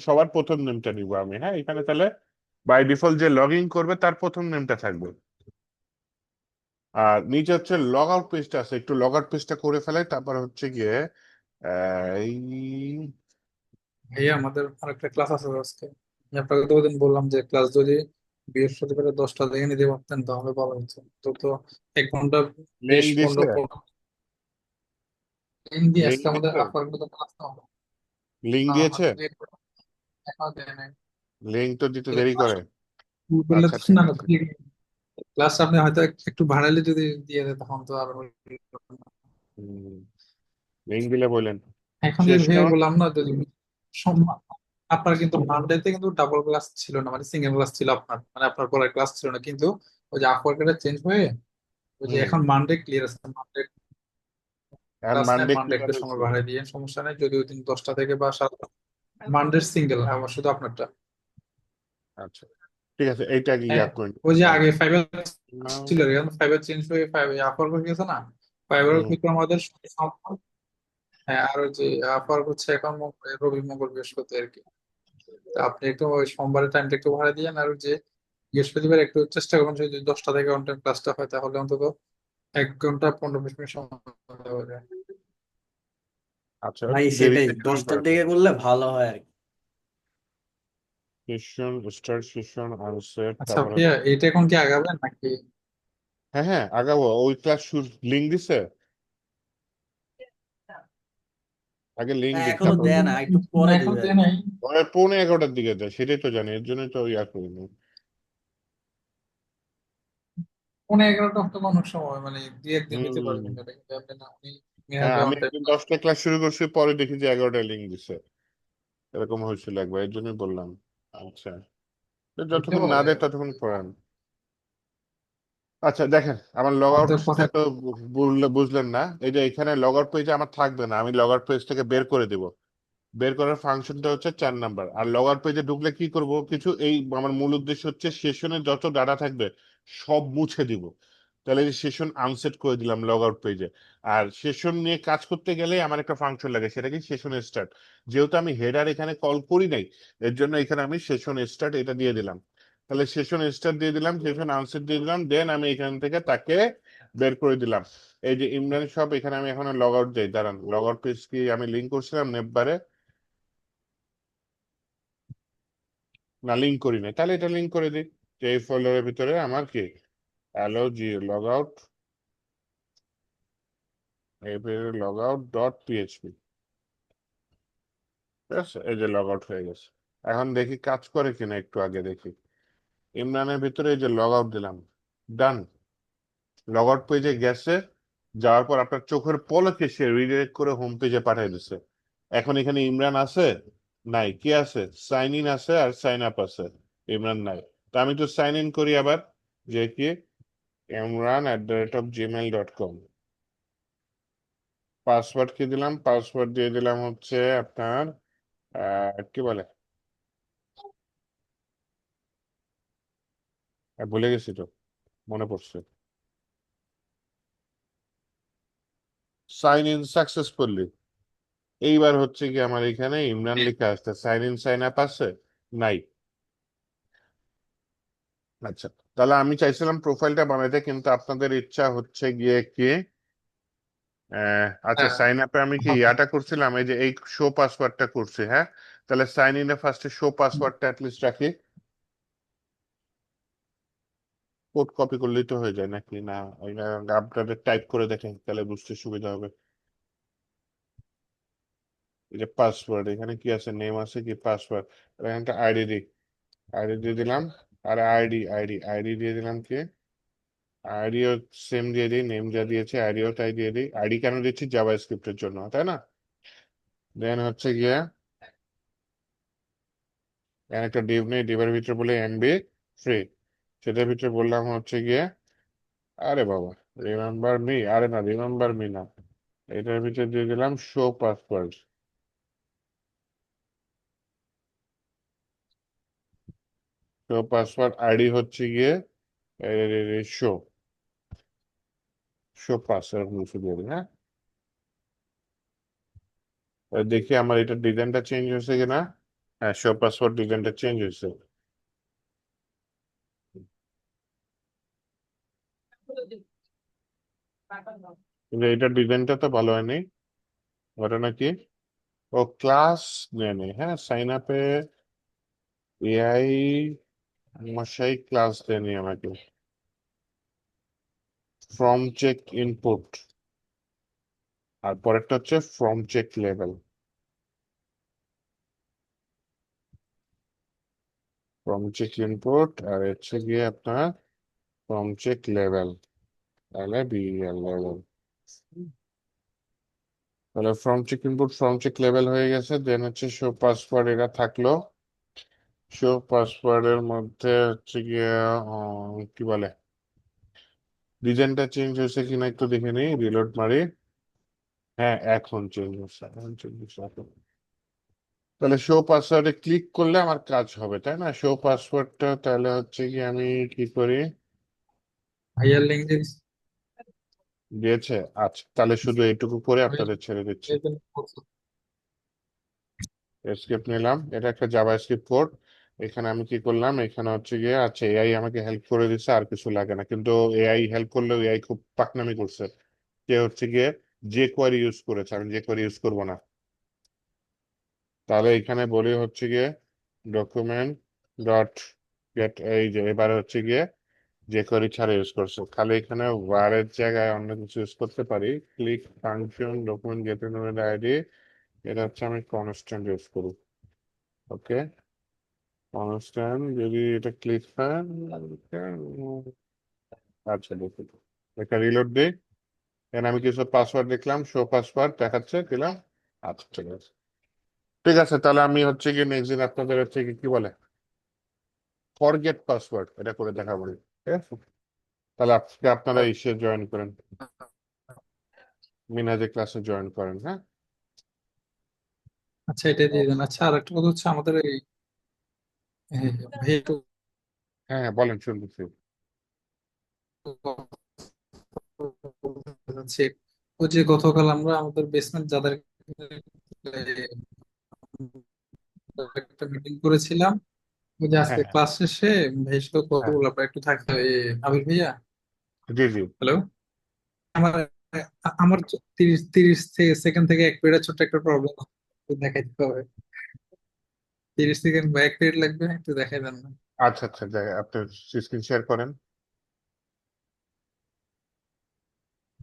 S2: সবার প্রথম নেমটা নিব আমি। হ্যাঁ, এখানে তাহলে বাই ডিফল্ট যে লগ ইন করবে তার প্রথম নেমটা থাকবে। আর নিচে হচ্ছে লগ আউট পেজটা আছে, একটু লগ আউট পেজটা করে ফেলাই, তারপর হচ্ছে গিয়ে এই
S4: ভাইয়া আমাদের আরেকটা ক্লাস আছে আজকে। আমি আপনাকে তো ওইদিন বললাম যে ক্লাস যদি বৃহস্পতিবার 10টা দেখে নিতে পারতেন তাহলে ভালো হতো। তো তো 1 ঘন্টা
S2: লিঙ্ক দিছে,
S4: 15 দিন দিয়ে
S2: লিঙ্ক
S4: আজকে আমাদের
S2: দিছে,
S4: আপনার মতো ক্লাস না হলো
S2: লিঙ্ক
S4: না
S2: দিয়েছে।
S4: হয়তো এখনো দেয় নাই।
S2: লিঙ্ক তো দিতে দেরি
S4: ক্লাস
S2: করে।
S4: করলে
S2: আচ্ছা
S4: তো
S2: ঠিক
S4: না
S2: আছে।
S4: ক্লাস আপনি হয়তো একটু ভাড়ালে যদি দিয়ে দেয় তখন তো আর হলো না।
S2: লিঙ্ক দিলে বললেন
S4: এখন যে ভেবে
S2: সেশন।
S4: বললাম না যদি আপনার কিন্তু মানডেতে কিন্তু ডাবল ক্লাস ছিল না, মানে সিঙ্গেল ক্লাস ছিল আপনার, মানে আপনার পরের ক্লাস ছিল না, কিন্তু ওই যে আপওয়ার্কের চেঞ্জ হয়ে ওই যে
S2: হুম,
S4: এখন মানডে ক্লিয়ার আছে, মানডে
S2: আর
S4: ক্লাস নেন,
S2: মানডে
S4: মানডে
S2: ক্লিয়ার
S4: একটা সময়
S2: হয়েছে।
S4: বাড়াই দিয়ে সমস্যা নেই, যদি ওই দিন 10টা থেকে বা 7টা। মানডে সিঙ্গেল আমার শুধু আপনারটা।
S2: আচ্ছা ঠিক আছে, এইটা কি
S4: হ্যাঁ,
S2: ইয়া করে
S4: ওই যে
S2: নিলাম।
S4: আগে ফাইবার ছিল, এখন ফাইবার চেঞ্জ হয়ে ফাইবার আপওয়ার্ক হয়ে গেছে না, ফাইবার
S2: হুম,
S4: কিন্তু আমাদের হ্যাঁ, আর ওই যে আপওয়ার্ক হচ্ছে এখন রবি মঙ্গল বৃহস্পতি আর কি। তা আপনি একটু ওই সোমবারের টাইমটা একটু ভাড়া দিয়েন, আর ওই যে বৃহস্পতিবার একটু চেষ্টা করবেন যদি 10টা থেকে অন টাইম ক্লাসটা হয় তাহলে অন্তত 1 ঘন্টা 15-20 মিনিট সময় দেওয়া যায়।
S2: আচ্ছা
S3: ভাই
S2: একটু
S3: সেটাই
S2: দেরিতে শুরু
S3: 10টার
S2: করেন।
S3: দিকে করলে ভালো হয় আর কি।
S2: সেশন স্টার্ট, সেশন আনসেট,
S4: আচ্ছা
S2: তারপর
S4: ভাইয়া, এইটা এখন কি আগাবেন নাকি?
S2: হ্যাঁ হ্যাঁ আগাবো। ওই ক্লাস শুরু লিঙ্ক দিছে, আগে লিঙ্ক
S3: না
S2: দিক
S3: এখনো
S2: তারপর
S3: দেয় না, একটু
S4: না
S3: পরে
S4: এখন
S3: দিবে আর
S4: দেয়
S3: কি।
S4: নাই।
S2: পরে 11:15 দিকে দেয়, সেটাই তো জানি, এর জন্যই তো ইয়া করিনি।
S4: 11:30 তো অনেক সময়, মানে 2-1 দিন নিতে
S2: হম,
S4: পারবেন এটা, কিন্তু আপনি না আপনি
S2: হ্যাঁ
S4: হবে
S2: আমি
S4: অন টাইম
S2: একদিন
S4: ক্লাস।
S2: 10টায় ক্লাস শুরু করছি, পরে দেখি যে 11টায় লিঙ্ক দিছে। এরকম হয়েছিল একবার, এর জন্যই বললাম। আচ্ছা, তো
S4: হইতে
S2: যতক্ষণ না
S4: পারে।
S2: দেয় ততক্ষণ পড়ান। আচ্ছা দেখেন, আমার লগ
S4: আমাদের
S2: আউটটা
S4: কথা
S2: তো বুঝলেন না। এই যে এখানে লগ আউট পেজে আমার থাকবে না, আমি লগ আউট পেজ থেকে বের করে দিব। বের করার ফাংশনটা হচ্ছে 4 নাম্বার। আর লগ আউট পেজে ঢুকলে কি করব, কিছু এই আমার মূল উদ্দেশ্য হচ্ছে সেশনে যত ডাটা থাকবে সব মুছে দিব। তাহলে এই সেশন আনসেট করে দিলাম লগ আউট পেজে। আর সেশন নিয়ে কাজ করতে গেলে আমার একটা ফাংশন লাগে, সেটা কি সেশন স্টার্ট। যেহেতু আমি হেডার এখানে কল করি নাই, এর জন্য এখানে আমি সেশন স্টার্ট এটা দিয়ে দিলাম। তাহলে সেশন স্টার্ট দিয়ে দিলাম, সেশন আনসেট দিয়ে দিলাম, দেন আমি এখান থেকে তাকে বের করে দিলাম। এই যে ইমরান সব, এখানে আমি এখন লগ আউট যাই, দাঁড়ান। লগ আউট পেজ কি আমি লিঙ্ক করছিলাম নেটবারে? না, লিঙ্ক করি নাই, তাহলে এটা লিঙ্ক করে দিই। যে এই ফোল্ডারের ভিতরে আমার কি হ্যালো জি log out, log out dot PHP. ঠিক আছে, এই যে লগ আউট হয়ে গেছে। এখন দেখি কাজ করে কিনা, একটু আগে দেখি। ইমরানের ভিতরে এই যে লগ আউট দিলাম, ডান। লগ আউট পেজে গেছে, যাওয়ার পর আপনার চোখের পলকে সে রিডিরেক্ট করে হোম পেজে পাঠিয়ে দিচ্ছে। এখন এখানে ইমরান আছে? নাই। কি আছে? সাইন ইন আছে আর সাইন আপ আছে, ইমরান নাই। তো আমি তো সাইন ইন করি আবার, যে কি imran@gmail.com। পাসওয়ার্ড কি দিলাম? পাসওয়ার্ড দিয়ে দিলাম হচ্ছে আপনার কি বলে, ভুলে গেছি তো, মনে পড়ছে। Sign in successfully. এইবার হচ্ছে কি আমার এখানে ইমরান লেখা আসছে, সাইন ইন সাইন আপ আছে? নাই। আচ্ছা, তাহলে আমি চাইছিলাম প্রোফাইলটা বানাইতে, কিন্তু আপনাদের ইচ্ছা হচ্ছে গিয়ে কি আচ্ছা
S4: হ্যাঁ,
S2: সাইন আপে আমি কি ইয়াটা করছিলাম, এই যে এই শো পাসওয়ার্ডটা করছি। হ্যাঁ, তাহলে সাইন ইনে ফার্স্টে শো পাসওয়ার্ডটা অ্যাটলিস্ট রাখি। কোড কপি করলেই তো হয়ে যায় নাকি? না, ওইটা আপনাদের টাইপ করে দেখেন, তাহলে বুঝতে সুবিধা হবে। এই যে পাসওয়ার্ড, এখানে কি আছে, নেম আছে কি পাসওয়ার্ড, এখানটা আইডি দিই। আইডি দিয়ে দিলাম। আর আইডি দিয়ে দিলাম কি, আইডিও সেম দিয়ে দিই, নেম যা দিয়েছে আইডিও তাই দিয়ে দিই। আইডি কেন দিচ্ছি? জাভা স্ক্রিপ্টের জন্য, তাই না? দেন হচ্ছে গিয়ে এখানে একটা ডিভ নেই, ডিভের ভিতরে বলে এমবি ফ্রি, সেটার ভিতরে বললাম হচ্ছে গিয়ে, আরে বাবা, রিমেম্বার মি, আরে না রিমেম্বার মি না, এটার ভিতরে দিয়ে দিলাম show password. Show password ID হচ্ছে গিয়ে শো, শো পাসওয়ার্ড মুছে দিয়ে দিই। হ্যাঁ, দেখি আমার এটা ডিজাইনটা চেঞ্জ হয়েছে কিনা। হ্যাঁ, শো পাসওয়ার্ড ডিজাইনটা চেঞ্জ হয়েছে। কিন্তু এটার ডিজাইনটা তো ভালো হয়নি। ঘটনা কি? ও ক্লাস নেই নেই, হ্যাঁ, সাইন আপে এআই মশাই ক্লাস দেয়নি আমাকে। ফর্ম চেক ইনপুট, আর পরেরটা হচ্ছে form check level. Form check input আর হচ্ছে গিয়ে আপনার ফর্ম চেক লেভেল, তাহলে বিএল লেভেল। তাহলে form check input form check level হয়ে গেছে। দেন হচ্ছে শো পাসওয়ার্ড, এটা থাকলো। শো পাসওয়ার্ডের মধ্যে হচ্ছে গিয়ে কি বলে, ডিজাইনটা চেঞ্জ হয়েছে কিনা একটু দেখে নিই, রিলোড মারি। হ্যাঁ, এখন চেঞ্জ হচ্ছে, এখন চেঞ্জ হচ্ছে এখন। তাহলে শো পাসওয়ার্ডে ক্লিক করলে আমার কাজ হবে, তাই না? শো পাসওয়ার্ডটা তাহলে হচ্ছে কি, আমি কি করি?
S4: ভাইয়ার লিঙ্ক
S2: দিয়েছে? আচ্ছা, তাহলে শুধু এইটুকু করে আপনাদের ছেড়ে দিচ্ছি। এসকেপ নিলাম, এটা একটা জাভাস্ক্রিপ্ট কোড। এখানে আমি কি করলাম, এখানে হচ্ছে গিয়ে, আচ্ছা, এআই আমাকে হেল্প করে দিচ্ছে, আর কিছু লাগে না। কিন্তু এআই হেল্প করলেও এআই খুব পাকনামি করছে। যে হচ্ছে গিয়ে যে কোয়ারি ইউজ করেছে, আমি যে কোয়ারি ইউজ করবো না। তাহলে এখানে বলি হচ্ছে গিয়ে ডকুমেন্ট ডট গেট, এই যে এবারে হচ্ছে গিয়ে যে কোয়ারি ছাড়া ইউজ করছে, খালি এখানে ওয়ারের জায়গায় অন্য কিছু ইউজ করতে পারি। Click function document get ID, এটা হচ্ছে আমি কনস্ট্যান্ট ইউজ করি। ওকে, কনস্ট্যান্ট যদি এটা ক্লিক হয়, আচ্ছা দেখি, একটা রিলোড দিই। এখানে আমি কিছু পাসওয়ার্ড দেখলাম, শো পাসওয়ার্ড দেখাচ্ছে, দিলাম। আচ্ছা, ঠিক আছে। ঠিক আছে, তাহলে আমি হচ্ছে কি নেক্সট দিন আপনাদের হচ্ছে কি কি বলে ফরগেট পাসওয়ার্ড এটা করে দেখাবো, ঠিক আছে? তাহলে আজকে আপনারা ইসে জয়েন করেন, মিনাজে ক্লাসে জয়েন করেন, হ্যাঁ।
S4: আচ্ছা এটা দিয়ে দেন। আচ্ছা আর একটা কথা হচ্ছে আমাদের এই ভাই একটু
S2: হ্যাঁ হ্যাঁ, বলেন, শুনতেছি।
S4: হচ্ছে ও যে গতকাল আমরা আমাদের বেসমেন্ট যাদের একটা মিটিং করেছিলাম, ওই যে
S2: হ্যাঁ
S4: আজকে
S2: হ্যাঁ
S4: ক্লাস শেষে ভাইয়ের সাথে কথা
S2: হ্যাঁ,
S4: বললাম একটু থাকতে আবির ভাইয়া।
S2: জি জি।
S4: হ্যালো, আমার আমার 30 সেকেন্ড থেকে 1 মিনিটের ছোট্ট একটা প্রবলেম দেখাইতে হবে। 30 সেকেন্ড বা 1 মিনিট লাগবে, একটু দেখাই দেন না?
S2: আচ্ছা আচ্ছা, আপনি স্ক্রিন শেয়ার করেন।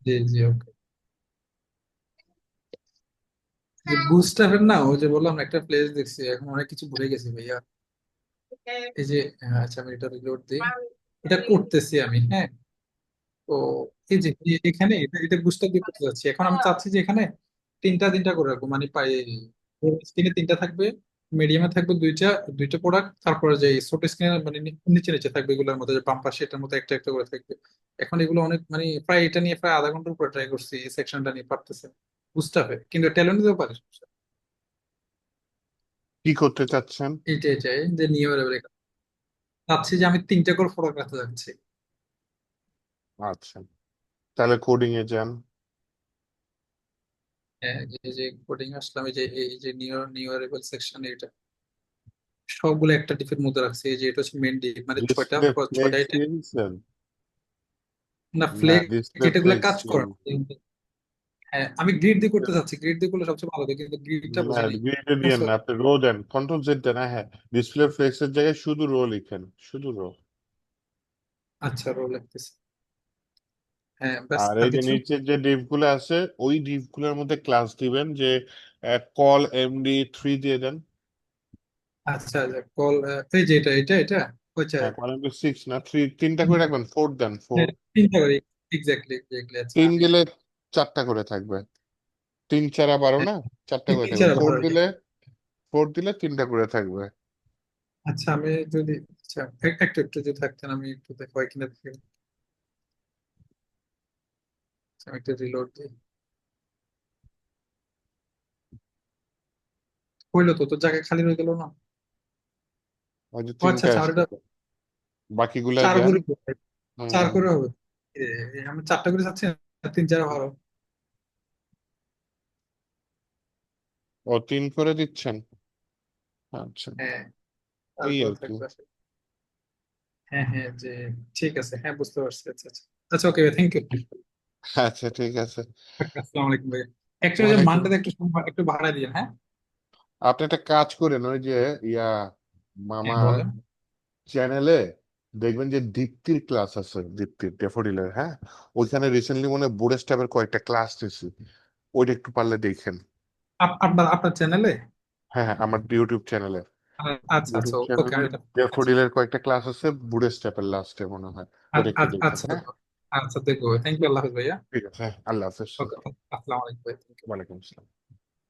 S4: জি জি ওকে। যে বুস্টারের না, ও যে বললাম না, একটা প্লেস দেখছি, এখন অনেক কিছু ভুলে গেছি ভাইয়া। এই যে আচ্ছা আমি এটা রিলোড দিই, এটা করতেছি আমি, হ্যাঁ। তো এই যে এখানে এটা এটা বুস্টার দিয়ে করতে যাচ্ছি, এখন আমি চাচ্ছি যে এখানে তিনটা তিনটা করে রাখবো, মানে পাই স্ক্রিনে তিনটা থাকবে, মিডিয়ামে থাকবে দুইটা, দুইটা প্রোডাক্ট, তারপরে যে ছোট স্ক্রিনে মানে নিচে নিচে থাকবে, এগুলোর মধ্যে যে বাম পাশে এটার মধ্যে একটা একটা করে থাকবে। এখন এগুলো অনেক মানে প্রায় এটা নিয়ে প্রায় আধা ঘন্টার উপরে ট্রাই করছি, এই সেকশনটা নিয়ে পারতেছে বুঝতে হবে, কিন্তু ট্যালেন্ট দিতেও পারে।
S2: কি করতে চাচ্ছেন?
S4: এইটাই চাই যে নিয়ে বেরোবে, চাচ্ছি যে আমি তিনটা করে প্রোডাক্ট রাখতে যাচ্ছি।
S2: আচ্ছা, তাহলে কোডিং এ যান।
S4: হ্যাঁ, এই যে কোডিং আসলাম, এই যে নিউ সেকশন, এটা সবগুলো একটা ডিপের মধ্যে রাখছি। এই যে এটা হচ্ছে মেন ডিপ, মানে ছয়টা
S2: ডিসপ্লে
S4: ছয়টা
S2: ফ্লেক্স
S4: আইটেম।
S2: দিয়েছেন?
S4: না
S2: না,
S4: ফ্লেক্স,
S2: ডিসপ্লে
S4: এটাগুলো
S2: ফ্লেক্স
S4: কাজ করে না। হ্যাঁ আমি গ্রিড দিয়ে করতে চাচ্ছি, গ্রিড দিয়ে করলে সবচেয়ে ভালো হয়, কিন্তু গ্রিডটা
S2: না,
S4: বুঝি নাই।
S2: গ্রিডে দিয়েন
S4: So,
S2: না, আপনি রো দেন, কন্ট্রোল জেড দেন। হ্যাঁ হ্যাঁ, ডিসপ্লে ফ্লেক্সের জায়গায় শুধু রো লিখেন, শুধু রো।
S4: আচ্ছা রোল লাগতেছে, হ্যাঁ ব্যাস,
S2: আর
S4: আর
S2: এই যে
S4: কিছু।
S2: নিচের যে ডিভ গুলো আছে, ওই ডিভ গুলোর মধ্যে ক্লাস দিবেন, যে কল MD3 দিয়ে দেন।
S4: আচ্ছা আচ্ছা কল, এই যে এটা এটা এটা ওইটা।
S2: হ্যাঁ, কল MD6 না, থ্রি, তিনটা করে রাখবেন, ফোর দেন, ফোর।
S4: হ্যাঁ, তিনটা করে, এক্স্যাক্টলি এক্স্যাক্টলি। আচ্ছা
S2: তিন
S4: আমি
S2: দিলে চারটা করে থাকবে, তিন চারা 12
S4: হ্যাঁ,
S2: না, চারটা করে
S4: তিন
S2: থাকবে।
S4: চার
S2: ফোর
S4: ভালো
S2: দিলে, ফোর দিলে তিনটা করে থাকবে।
S4: আচ্ছা আমি যদি, আচ্ছা একটু একটু যদি থাকতেন আমি একটু হয় কিনা দেখি। আচ্ছা, আমি একটু রিলোড দিই। হইলো তো, তোর জায়গায় খালি হয়ে গেল না?
S2: ওই যে
S4: ও আচ্ছা
S2: তিনটা
S4: আচ্ছা, আর
S2: আছে,
S4: এটা
S2: বাকিগুলায়
S4: চার
S2: যান।
S4: করে,
S2: হুম
S4: চার
S2: হুম।
S4: করে হবে। এ, আমি চারটা করে চাচ্ছি না, তিন চার ভালো।
S2: ও 3 করে দিচ্ছেন? আচ্ছা,
S4: হ্যাঁ
S2: এই
S4: তারপর
S2: আর কি।
S4: থাকবে আসলে। হ্যাঁ হ্যাঁ যে ঠিক আছে, হ্যাঁ বুঝতে পারছি। আচ্ছা আচ্ছা আচ্ছা, ওকে থ্যাংক ইউ।
S2: আচ্ছা, ঠিক আছে।
S4: আসসালামু আলাইকুম ভাইয়া। অ্যাকচুয়ালি যে
S2: ওয়ালাইকুম।
S4: মানটাতে একটু সময় একটু ভাড়া দিন, হ্যাঁ।
S2: আপনি একটা কাজ করেন, ওই যে ইয়া
S4: হ্যাঁ
S2: মামা
S4: বলেন।
S2: চ্যানেলে দেখবেন যে দীপ্তির ক্লাস আছে, দীপ্তির ড্যাফোডিলের, হ্যাঁ। ওইখানে রিসেন্টলি মনে হয় বুড়ে স্টাফের কয়েকটা ক্লাস নিয়েছি, ওইটা একটু পারলে দেখেন।
S4: আপনার আপনার চ্যানেলে?
S2: হ্যাঁ হ্যাঁ, আমার ইউটিউব চ্যানেলে।
S4: আচ্ছা আচ্ছা,
S2: ইউটিউব
S4: ওকে
S2: চ্যানেলে
S4: আমি এটা। আচ্ছা
S2: ড্যাফোডিলের কয়েকটা ক্লাস আছে, বুড়ে স্টাফের লাস্টে মনে হয়, ওটা একটু দেখেন,
S4: আচ্ছা
S2: হ্যাঁ।
S4: আচ্ছা দেখবো। থ্যাংক ইউ, আল্লাহ হাফেজ ভাইয়া।
S2: ঠিক আছে, হ্যাঁ, আল্লাহ হাফেজ।
S4: ওকে, আসসালামু আলাইকুম ভাই।
S2: ওয়ালাইকুম আসসালাম।